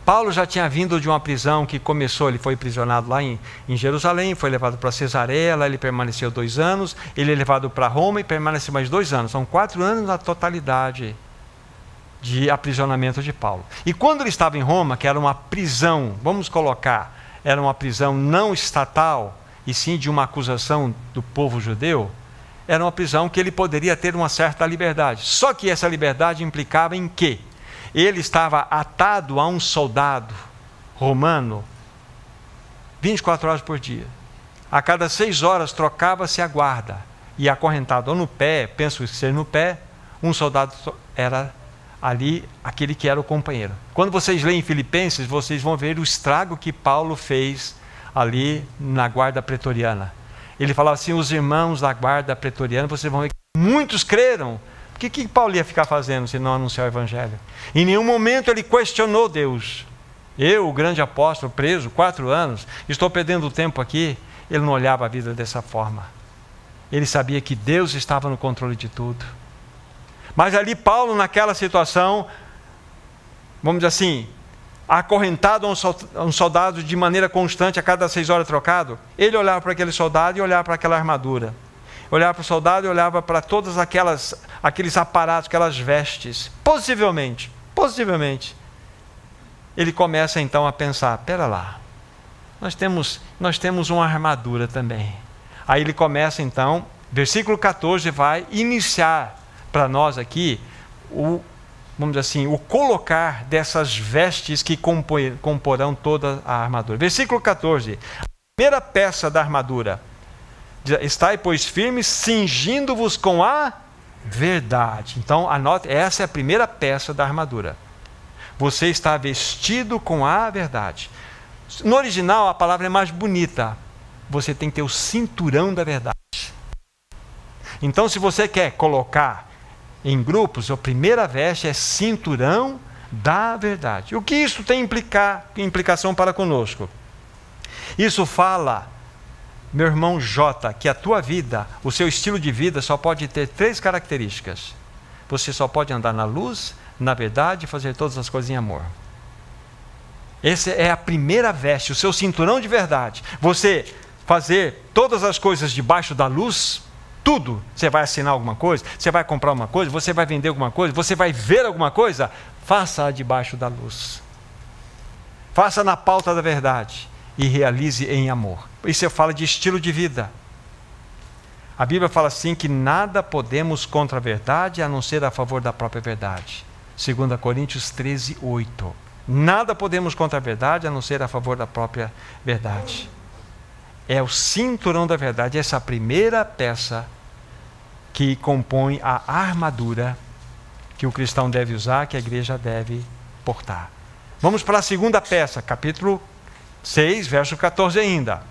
Paulo já tinha vindo de uma prisão que começou, ele foi aprisionado lá em Jerusalém, foi levado para Cesareia, lá ele permaneceu 2 anos, ele é levado para Roma e permaneceu mais 2 anos. São 4 anos na totalidade de aprisionamento de Paulo. E quando ele estava em Roma, que era uma prisão, vamos colocar, era uma prisão não estatal, e sim de uma acusação do povo judeu, era uma prisão que ele poderia ter uma certa liberdade. Só que essa liberdade implicava em quê? Ele estava atado a um soldado romano 24 horas por dia. A cada 6 horas trocava-se a guarda. E acorrentado ou no pé, penso ser no pé, um soldado era ali aquele que era o companheiro. Quando vocês leem Filipenses, vocês vão ver o estrago que Paulo fez ali na guarda pretoriana. Ele falava assim, os irmãos da guarda pretoriana, vocês vão ver que muitos creram. O que Paulo ia ficar fazendo se não anunciar o evangelho? Em nenhum momento ele questionou Deus. Eu, o grande apóstolo, preso 4 anos, estou perdendo tempo aqui. Ele não olhava a vida dessa forma. Ele sabia que Deus estava no controle de tudo. Mas ali Paulo, naquela situação, vamos dizer assim, acorrentado a um soldado de maneira constante, a cada 6 horas trocado, ele olhava para aquele soldado e olhava para aquela armadura. Olhava para o soldado e olhava para todos aqueles aparatos, aquelas vestes. Possivelmente, ele começa então a pensar, espera lá, nós temos uma armadura também. Aí ele começa então, versículo 14 vai iniciar para nós aqui, vamos dizer assim, o colocar dessas vestes que comporão toda a armadura. Versículo 14, a primeira peça da armadura. Estai, pois, firmes, cingindo-vos com a verdade. Então, anote, essa é a primeira peça da armadura. Você está vestido com a verdade. No original, a palavra é mais bonita. Você tem que ter o cinturão da verdade. Então, se você quer colocar em grupos, a primeira veste é cinturão da verdade. O que isso tem implicação para conosco? Isso fala, meu irmão J, que a tua vida, o seu estilo de vida só pode ter 3 características. Você só pode andar na luz, na verdade e fazer todas as coisas em amor. Essa é a primeira veste, o seu cinturão de verdade. Você fazer todas as coisas debaixo da luz, tudo. Você vai assinar alguma coisa, você vai comprar alguma coisa, você vai vender alguma coisa, você vai ver alguma coisa, faça-a debaixo da luz. Faça na pauta da verdade e realize em amor. Isso fala de estilo de vida. A Bíblia fala assim que nada podemos contra a verdade a não ser a favor da própria verdade. 2 Coríntios 13, 8. Nada podemos contra a verdade a não ser a favor da própria verdade. É o cinturão da verdade, essa primeira peça que compõe a armadura que o cristão deve usar, que a igreja deve portar. Vamos para a segunda peça, capítulo 6, verso 14 ainda.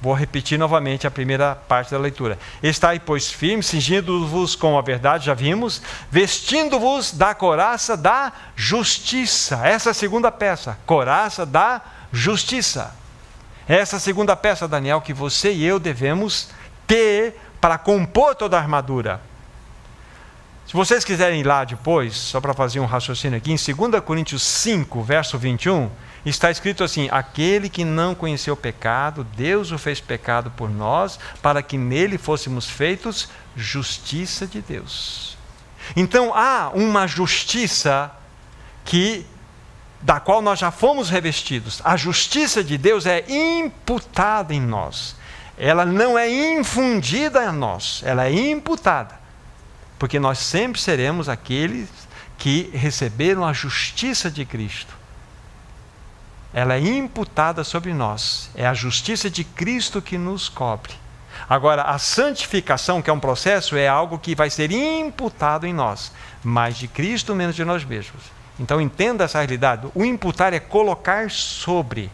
Vou repetir novamente a primeira parte da leitura. Estai, pois, firmes, cingindo-vos com a verdade, já vimos, vestindo-vos da couraça da justiça. Essa é a segunda peça, couraça da justiça. Essa é a segunda peça, Daniel, que você e eu devemos ter para compor toda a armadura. Se vocês quiserem ir lá depois, só para fazer um raciocínio aqui, em 2 Coríntios 5, verso 21, está escrito assim: aquele que não conheceu o pecado, Deus o fez pecado por nós, para que nele fôssemos feitos justiça de Deus. Então há uma justiça da qual nós já fomos revestidos. A justiça de Deus é imputada em nós. Ela não é infundida em nós, ela é imputada. Porque nós sempre seremos aqueles que receberam a justiça de Cristo. Ela é imputada sobre nós. É a justiça de Cristo que nos cobre. Agora, a santificação, que é um processo, é algo que vai ser imputado em nós. Mais de Cristo, menos de nós mesmos. Então, entenda essa realidade. O imputar é colocar sobre.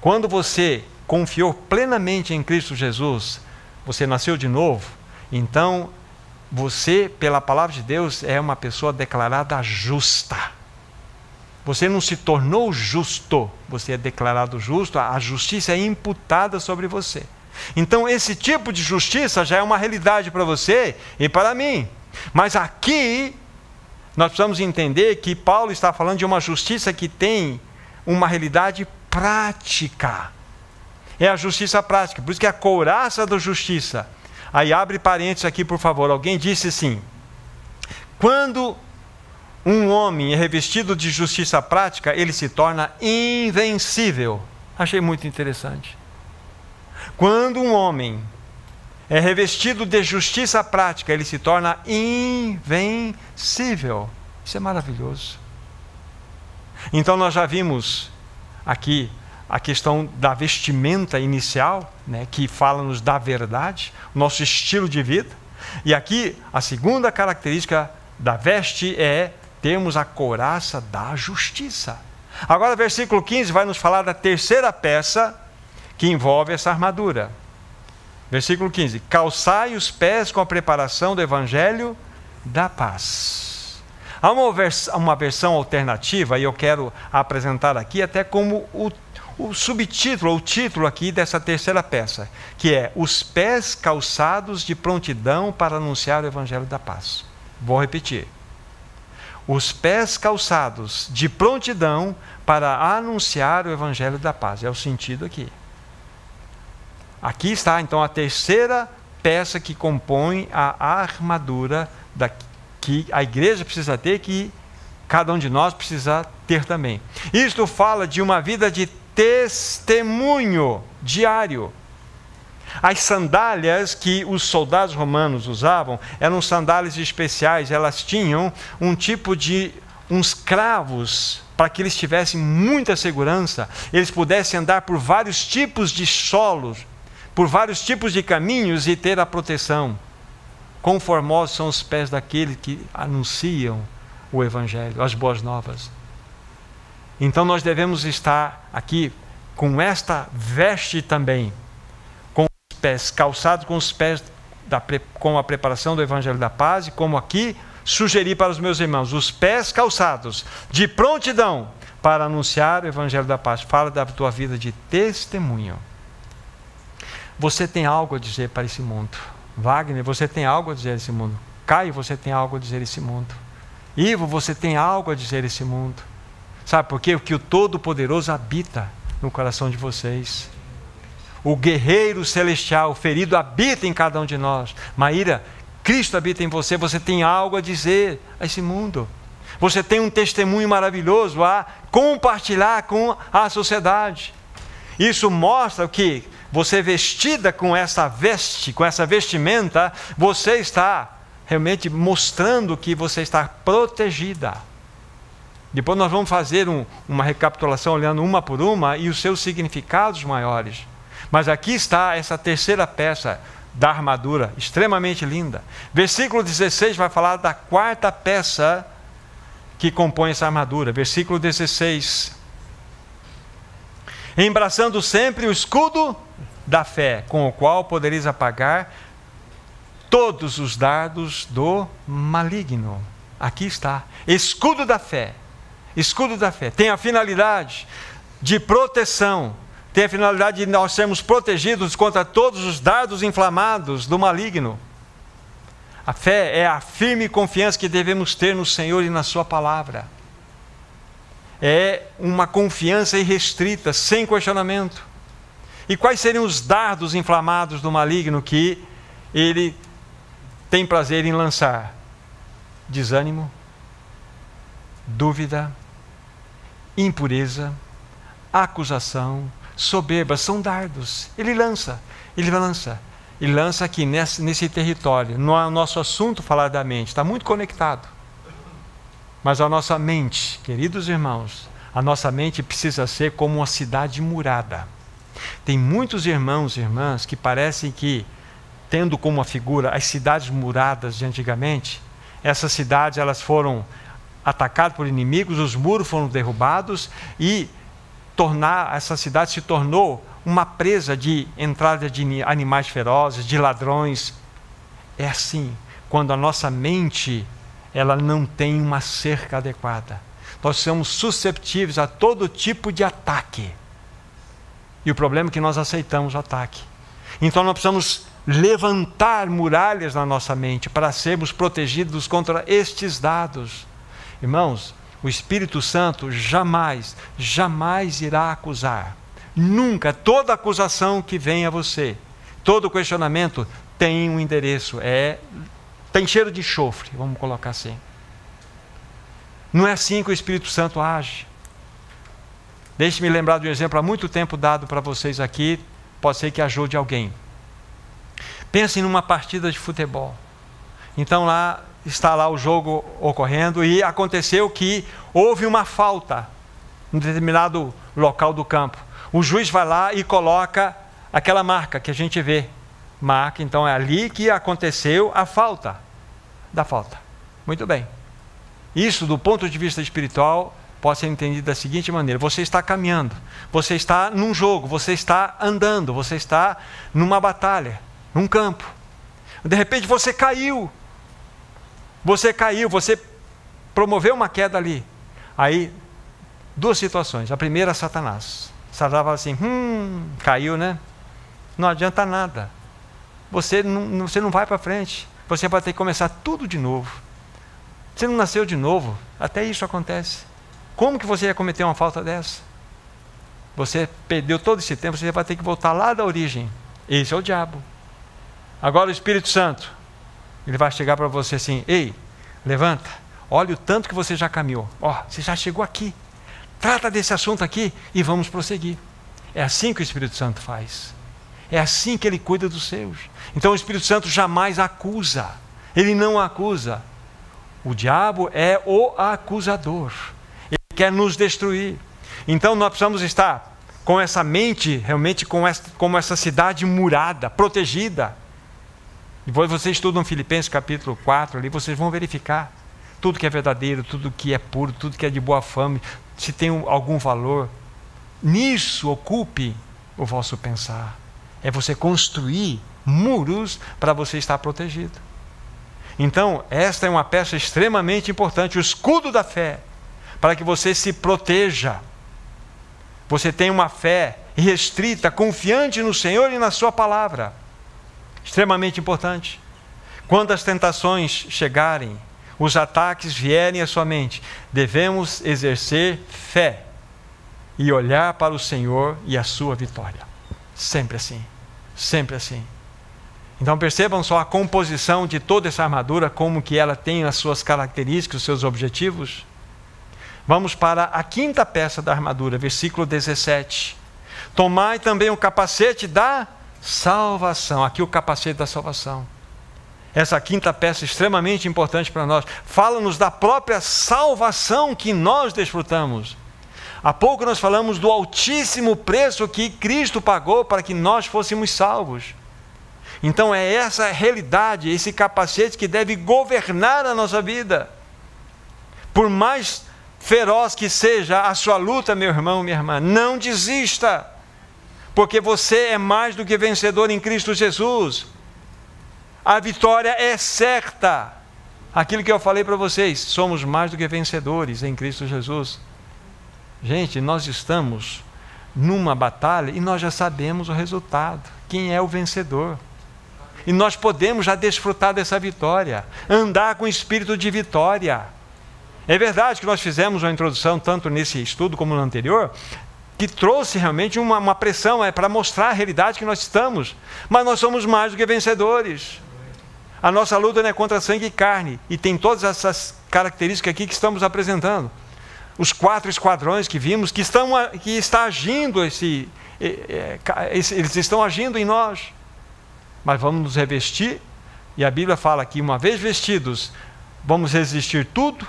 Quando você confiou plenamente em Cristo Jesus, você nasceu de novo, então você, pela palavra de Deus, é uma pessoa declarada justa. Você não se tornou justo, você é declarado justo, a justiça é imputada sobre você. Então esse tipo de justiça já é uma realidade para você e para mim. Mas aqui nós precisamos entender que Paulo está falando de uma justiça que tem uma realidade prática. É a justiça prática, por isso que é a couraça da justiça. Aí abre parênteses aqui, por favor. Alguém disse assim: quando um homem é revestido de justiça prática, ele se torna invencível. Achei muito interessante. Quando um homem é revestido de justiça prática, ele se torna invencível. Isso é maravilhoso. Então nós já vimos aqui a questão da vestimenta inicial, né, que fala-nos da verdade, o nosso estilo de vida. E aqui a segunda característica da veste é termos a couraça da justiça. Agora, versículo 15 vai nos falar da terceira peça que envolve essa armadura. Versículo 15: calçai os pés com a preparação do evangelho da paz. Há uma versão alternativa, e eu quero apresentar aqui até como o subtítulo, ou o título aqui dessa terceira peça, que é os pés calçados de prontidão para anunciar o evangelho da paz. Vou repetir: os pés calçados de prontidão para anunciar o evangelho da paz. É o sentido aqui. Aqui está então a terceira peça que compõe a armadura que a igreja precisa ter, que cada um de nós precisa ter também. Isto fala de uma vida de testemunho diário. As sandálias que os soldados romanos usavam eram sandálias especiais. Elas tinham um tipo de uns cravos para que eles tivessem muita segurança, eles pudessem andar por vários tipos de solos, por vários tipos de caminhos e ter a proteção. quão formosos são os pés daqueles que anunciam o Evangelho, as boas novas. Então nós devemos estar aqui com esta veste também, com os pés calçados, com os pés com a preparação do Evangelho da Paz, e como aqui sugeri para os meus irmãos, os pés calçados de prontidão para anunciar o Evangelho da Paz. Fala da tua vida de testemunho. Você tem algo a dizer para esse mundo. Wagner, você tem algo a dizer a esse mundo. Caio, você tem algo a dizer a esse mundo. Ivo, você tem algo a dizer a esse mundo. Sabe por quê? Porque o Todo-Poderoso habita no coração de vocês. O guerreiro celestial, o ferido, habita em cada um de nós. Maíra, Cristo habita em você. Você tem algo a dizer a esse mundo. Você tem um testemunho maravilhoso a compartilhar com a sociedade. Isso mostra que você vestida com essa veste, com essa vestimenta, você está realmente mostrando que você está protegida. Depois nós vamos fazer uma recapitulação olhando uma por uma e os seus significados maiores. Mas aqui está essa terceira peça da armadura, extremamente linda. Versículo 16 vai falar da quarta peça que compõe essa armadura. Versículo 16. Embraçando sempre o escudo da fé, com o qual podereis apagar todos os dardos do maligno. Aqui está, escudo da fé. Escudo da fé. Tem a finalidade de proteção. Tem a finalidade de nós sermos protegidos contra todos os dardos inflamados do maligno. A fé é a firme confiança que devemos ter no Senhor e na sua palavra. É uma confiança irrestrita, sem questionamento. E quais seriam os dardos inflamados do maligno que ele tem prazer em lançar? Desânimo, dúvida, impureza, acusação, soberba, são dardos. Ele lança aqui nesse território. Não é o nosso assunto falar da mente, está muito conectado. Mas a nossa mente, queridos irmãos, a nossa mente precisa ser como uma cidade murada. Tem muitos irmãos e irmãs que parecem que, tendo como uma figura as cidades muradas de antigamente, essas cidades elas foram atacadas por inimigos, os muros foram derrubados e essa cidade se tornou uma presa de entrada de animais ferozes, de ladrões. É assim, quando a nossa mente ela não tem uma cerca adequada. Nós somos susceptíveis a todo tipo de ataque. E o problema é que nós aceitamos o ataque. Então nós precisamos levantar muralhas na nossa mente para sermos protegidos contra estes dados. Irmãos, o Espírito Santo jamais irá acusar. Nunca, toda acusação que vem a você, todo questionamento tem um endereço, tem cheiro de enxofre, vamos colocar assim. Não é assim que o Espírito Santo age. Deixe-me lembrar de um exemplo há muito tempo dado para vocês aqui, pode ser que ajude alguém. Pensem numa partida de futebol. Então está lá o jogo ocorrendo e aconteceu que houve uma falta em determinado local do campo. O juiz vai lá e coloca aquela marca que a gente vê. Marca, então é ali que aconteceu a falta. Da falta. Muito bem. Isso, do ponto de vista espiritual, pode ser entendido da seguinte maneira: você está caminhando, você está num jogo, você está andando, você está numa batalha, num campo. De repente você caiu. Você promoveu uma queda ali. Aí, duas situações. A primeira, Satanás. Satanás fala assim, caiu, né? Não adianta nada. Você não vai para frente. Você vai ter que começar tudo de novo. Você não nasceu de novo. Até isso acontece. Como que você ia cometer uma falta dessa? Você perdeu todo esse tempo, você vai ter que voltar lá da origem. Esse é o diabo. Agora o Espírito Santo, ele vai chegar para você assim, ei, levanta, olha o tanto que você já caminhou. Você já chegou aqui. Trata desse assunto aqui e vamos prosseguir. É assim que o Espírito Santo faz. É assim que ele cuida dos seus. Então o Espírito Santo jamais acusa. Ele não acusa. O diabo é o acusador. Ele quer nos destruir. Então nós precisamos estar com essa mente, realmente como essa cidade murada, protegida. Depois vocês estudam Filipenses capítulo 4, ali vocês vão verificar tudo que é verdadeiro, tudo que é puro, tudo que é de boa fama, se tem algum valor. Nisso ocupe o vosso pensar. É você construir muros para você estar protegido. Então, esta é uma peça extremamente importante, o escudo da fé, para que você se proteja. Você tenha uma fé restrita, confiante no Senhor e na sua palavra. Extremamente importante. Quando as tentações chegarem, os ataques vierem à sua mente, devemos exercer fé e olhar para o Senhor e a sua vitória. Sempre assim, sempre assim. Então percebam só a composição de toda essa armadura, como que ela tem as suas características, os seus objetivos. Vamos para a quinta peça da armadura, versículo 17. Tomai também o capacete da salvação. Aqui o capacete da salvação. Essa quinta peça é extremamente importante para nós. Fala-nos da própria salvação que nós desfrutamos. Há pouco nós falamos do altíssimo preço que Cristo pagou para que nós fôssemos salvos. Então é essa realidade, esse capacete que deve governar a nossa vida. Por mais feroz que seja a sua luta, meu irmão, minha irmã, não desista, porque você é mais do que vencedor em Cristo Jesus. A vitória é certa. Aquilo que eu falei para vocês, somos mais do que vencedores em Cristo Jesus. Gente, nós estamos numa batalha e nós já sabemos o resultado, quem é o vencedor. E nós podemos já desfrutar dessa vitória, andar com espírito de vitória. É verdade que nós fizemos uma introdução, tanto nesse estudo como no anterior, que trouxe realmente uma pressão para mostrar a realidade que nós estamos. Mas nós somos mais do que vencedores. A nossa luta não é contra sangue e carne, e tem todas essas características aqui que estamos apresentando. Os 4 esquadrões que vimos, que está agindo, eles estão agindo em nós. Mas vamos nos revestir, e a Bíblia fala que uma vez vestidos, vamos resistir tudo,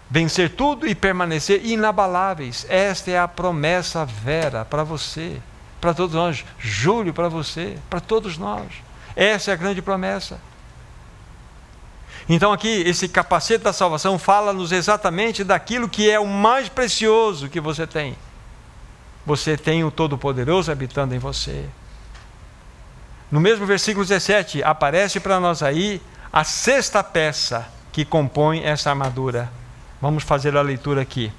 vencer tudo e permanecer inabaláveis. Esta é a promessa Vera para você, para todos nós. Júlio, para você, para todos nós. Essa é a grande promessa. Então aqui, esse capacete da salvação fala-nos exatamente daquilo que é o mais precioso que você tem. Você tem o Todo-Poderoso habitando em você. No mesmo versículo 17, aparece para nós aí a sexta peça que compõe essa armadura. Vamos fazer a leitura aqui.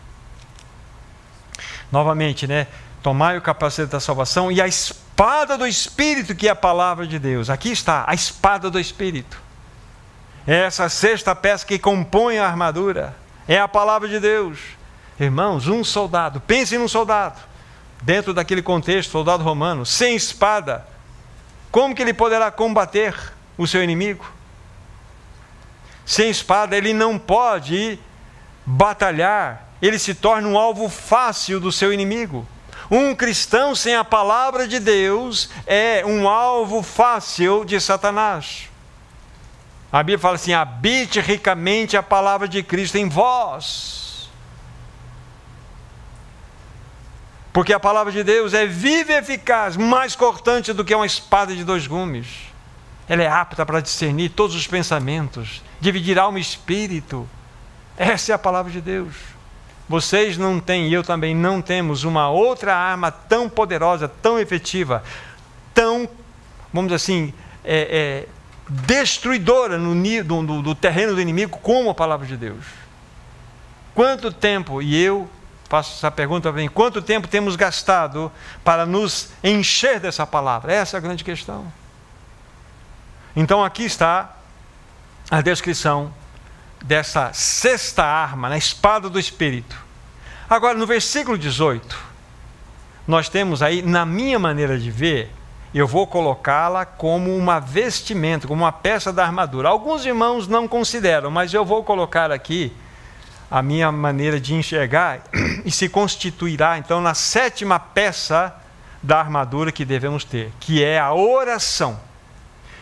Novamente, tomai o capacete da salvação e a espada do Espírito, que é a palavra de Deus. Aqui está, a espada do Espírito. Essa sexta peça que compõe a armadura é a palavra de Deus. Irmãos, um soldado, pense num soldado, dentro daquele contexto, soldado romano, sem espada, como que ele poderá combater o seu inimigo? Sem espada ele não pode batalhar, ele se torna um alvo fácil do seu inimigo. Um cristão sem a palavra de Deus é um alvo fácil de Satanás. A Bíblia fala assim: habite ricamente a palavra de Cristo em vós. Porque a palavra de Deus é viva e eficaz, mais cortante do que uma espada de 2 gumes. Ela é apta para discernir todos os pensamentos, dividir alma e espírito. Essa é a palavra de Deus. Vocês não têm, e eu também não temos, uma outra arma tão poderosa, tão efetiva, tão, vamos dizer assim, destruidora do terreno do inimigo como a palavra de Deus. Quanto tempo, e eu faço essa pergunta também, quanto tempo temos gastado para nos encher dessa palavra? Essa é a grande questão. Então aqui está a descrição dessa sexta arma, na espada do Espírito. Agora no versículo 18, nós temos aí, na minha maneira de ver, eu vou colocá-la como uma vestimenta, como uma peça da armadura. Alguns irmãos não consideram, mas eu vou colocar aqui a minha maneira de enxergar, e se constituirá então na sétima peça da armadura que devemos ter, que é a oração.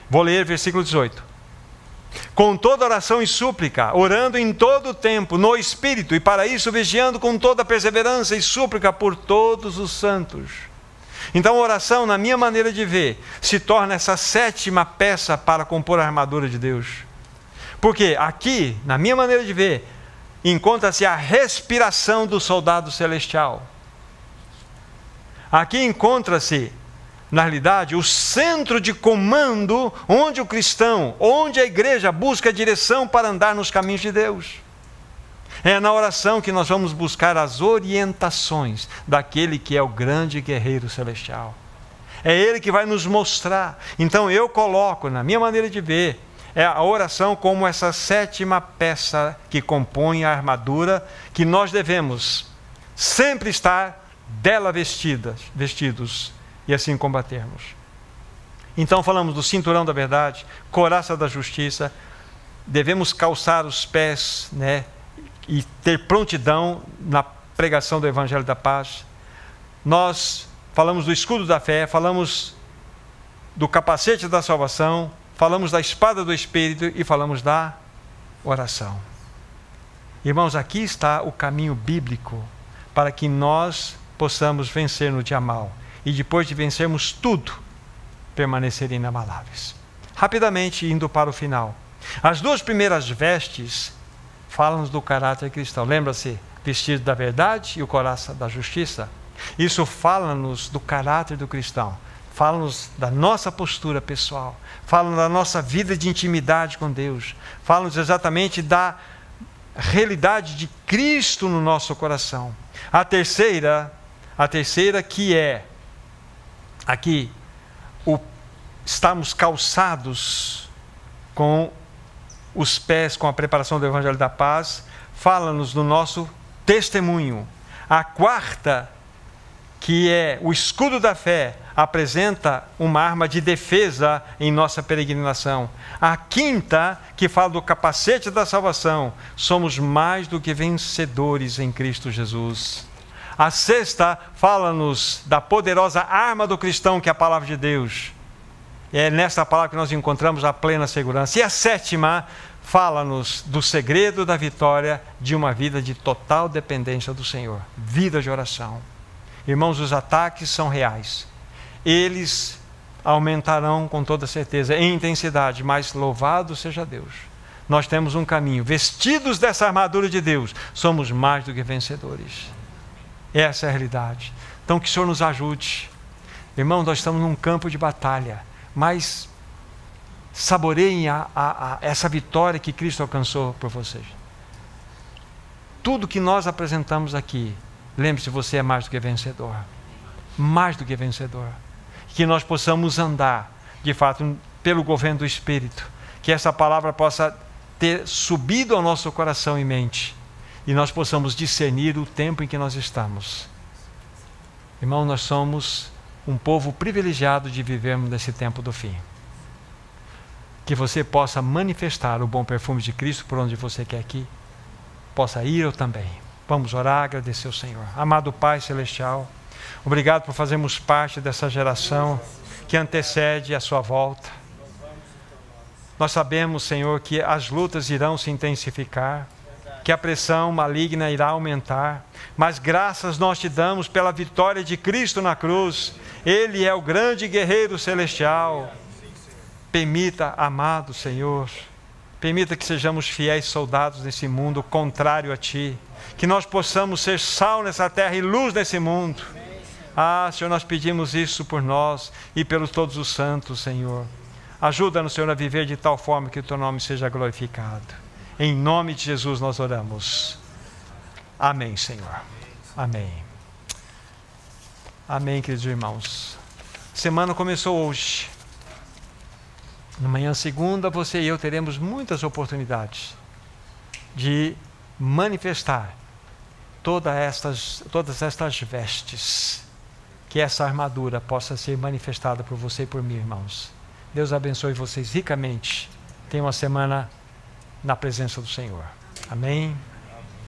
Vou ler versículo 18. Com toda oração e súplica, orando em todo o tempo, no Espírito, e para isso vigiando com toda perseverança e súplica por todos os santos. Então a oração, na minha maneira de ver, se torna essa 7ª peça para compor a armadura de Deus. Porque aqui, na minha maneira de ver, encontra-se a respiração do soldado celestial. Aqui encontra-se, na realidade, o centro de comando onde o cristão, onde a igreja busca direção para andar nos caminhos de Deus. É na oração que nós vamos buscar as orientações daquele que é o grande guerreiro celestial. É Ele que vai nos mostrar. Então eu coloco, na minha maneira de ver, a oração como essa 7ª peça que compõe a armadura, que nós devemos sempre estar dela vestidos e assim combatermos. Então falamos do cinturão da verdade, couraça da justiça, devemos calçar os pés, e ter prontidão na pregação do Evangelho da Paz. Nós falamos do escudo da fé, falamos do capacete da salvação, falamos da espada do Espírito e falamos da oração. Irmãos, aqui está o caminho bíblico para que nós possamos vencer no dia mal e depois de vencermos tudo, permanecer inabaláveis. Rapidamente, indo para o final. As 2 primeiras vestes falam-nos do caráter cristão. Lembra-se, vestido da verdade e o couraça da justiça. Isso fala-nos do caráter do cristão. Fala-nos da nossa postura pessoal. Fala-nos da nossa vida de intimidade com Deus. Fala-nos exatamente da realidade de Cristo no nosso coração. A terceira que é, aqui, estamos calçados com os pés, com a preparação do Evangelho da Paz, fala-nos do nosso testemunho. A 4ª, que é o escudo da fé, apresenta uma arma de defesa em nossa peregrinação. A 5ª, que fala do capacete da salvação, somos mais do que vencedores em Cristo Jesus. A 6ª, fala-nos da poderosa arma do cristão, que é a palavra de Deus. É nessa palavra que nós encontramos a plena segurança. E a 7ª, fala-nos do segredo da vitória de uma vida de total dependência do Senhor. Vida de oração. Irmãos, os ataques são reais. Eles aumentarão com toda certeza em intensidade, mas louvado seja Deus. Nós temos um caminho. Vestidos dessa armadura de Deus, somos mais do que vencedores. Essa é a realidade. Então que o Senhor nos ajude. Irmãos, nós estamos num campo de batalha, mas saboreiem essa vitória que Cristo alcançou por vocês. Tudo que nós apresentamos aqui, lembre-se, você é mais do que vencedor. Mais do que vencedor. Que nós possamos andar, de fato, pelo governo do Espírito. Que essa palavra possa ter subido ao nosso coração e mente. E nós possamos discernir o tempo em que nós estamos. Irmão, nós somos um povo privilegiado de vivermos nesse tempo do fim. Que você possa manifestar o bom perfume de Cristo por onde você quer que possa ir eu também. Vamos orar, agradecer ao Senhor. Amado Pai Celestial, obrigado por fazermos parte dessa geração que antecede a sua volta. Nós sabemos, Senhor, que as lutas irão se intensificar, que a pressão maligna irá aumentar, mas graças nós te damos pela vitória de Cristo na cruz. Ele é o grande guerreiro celestial. Permita, amado Senhor, permita que sejamos fiéis soldados nesse mundo contrário a Ti, que nós possamos ser sal nessa terra e luz nesse mundo. Ah, Senhor, nós pedimos isso por nós e pelos todos os santos, Senhor. Ajuda-nos, Senhor, a viver de tal forma que o Teu nome seja glorificado. Em nome de Jesus nós oramos. Amém, Senhor. Amém. Amém, queridos irmãos. A semana começou hoje. Na manhã segunda, você e eu teremos muitas oportunidades de manifestar todas estas vestes. Que essa armadura possa ser manifestada por você e por mim, irmãos. Deus abençoe vocês ricamente. Tenha uma semana na presença do Senhor. Amém.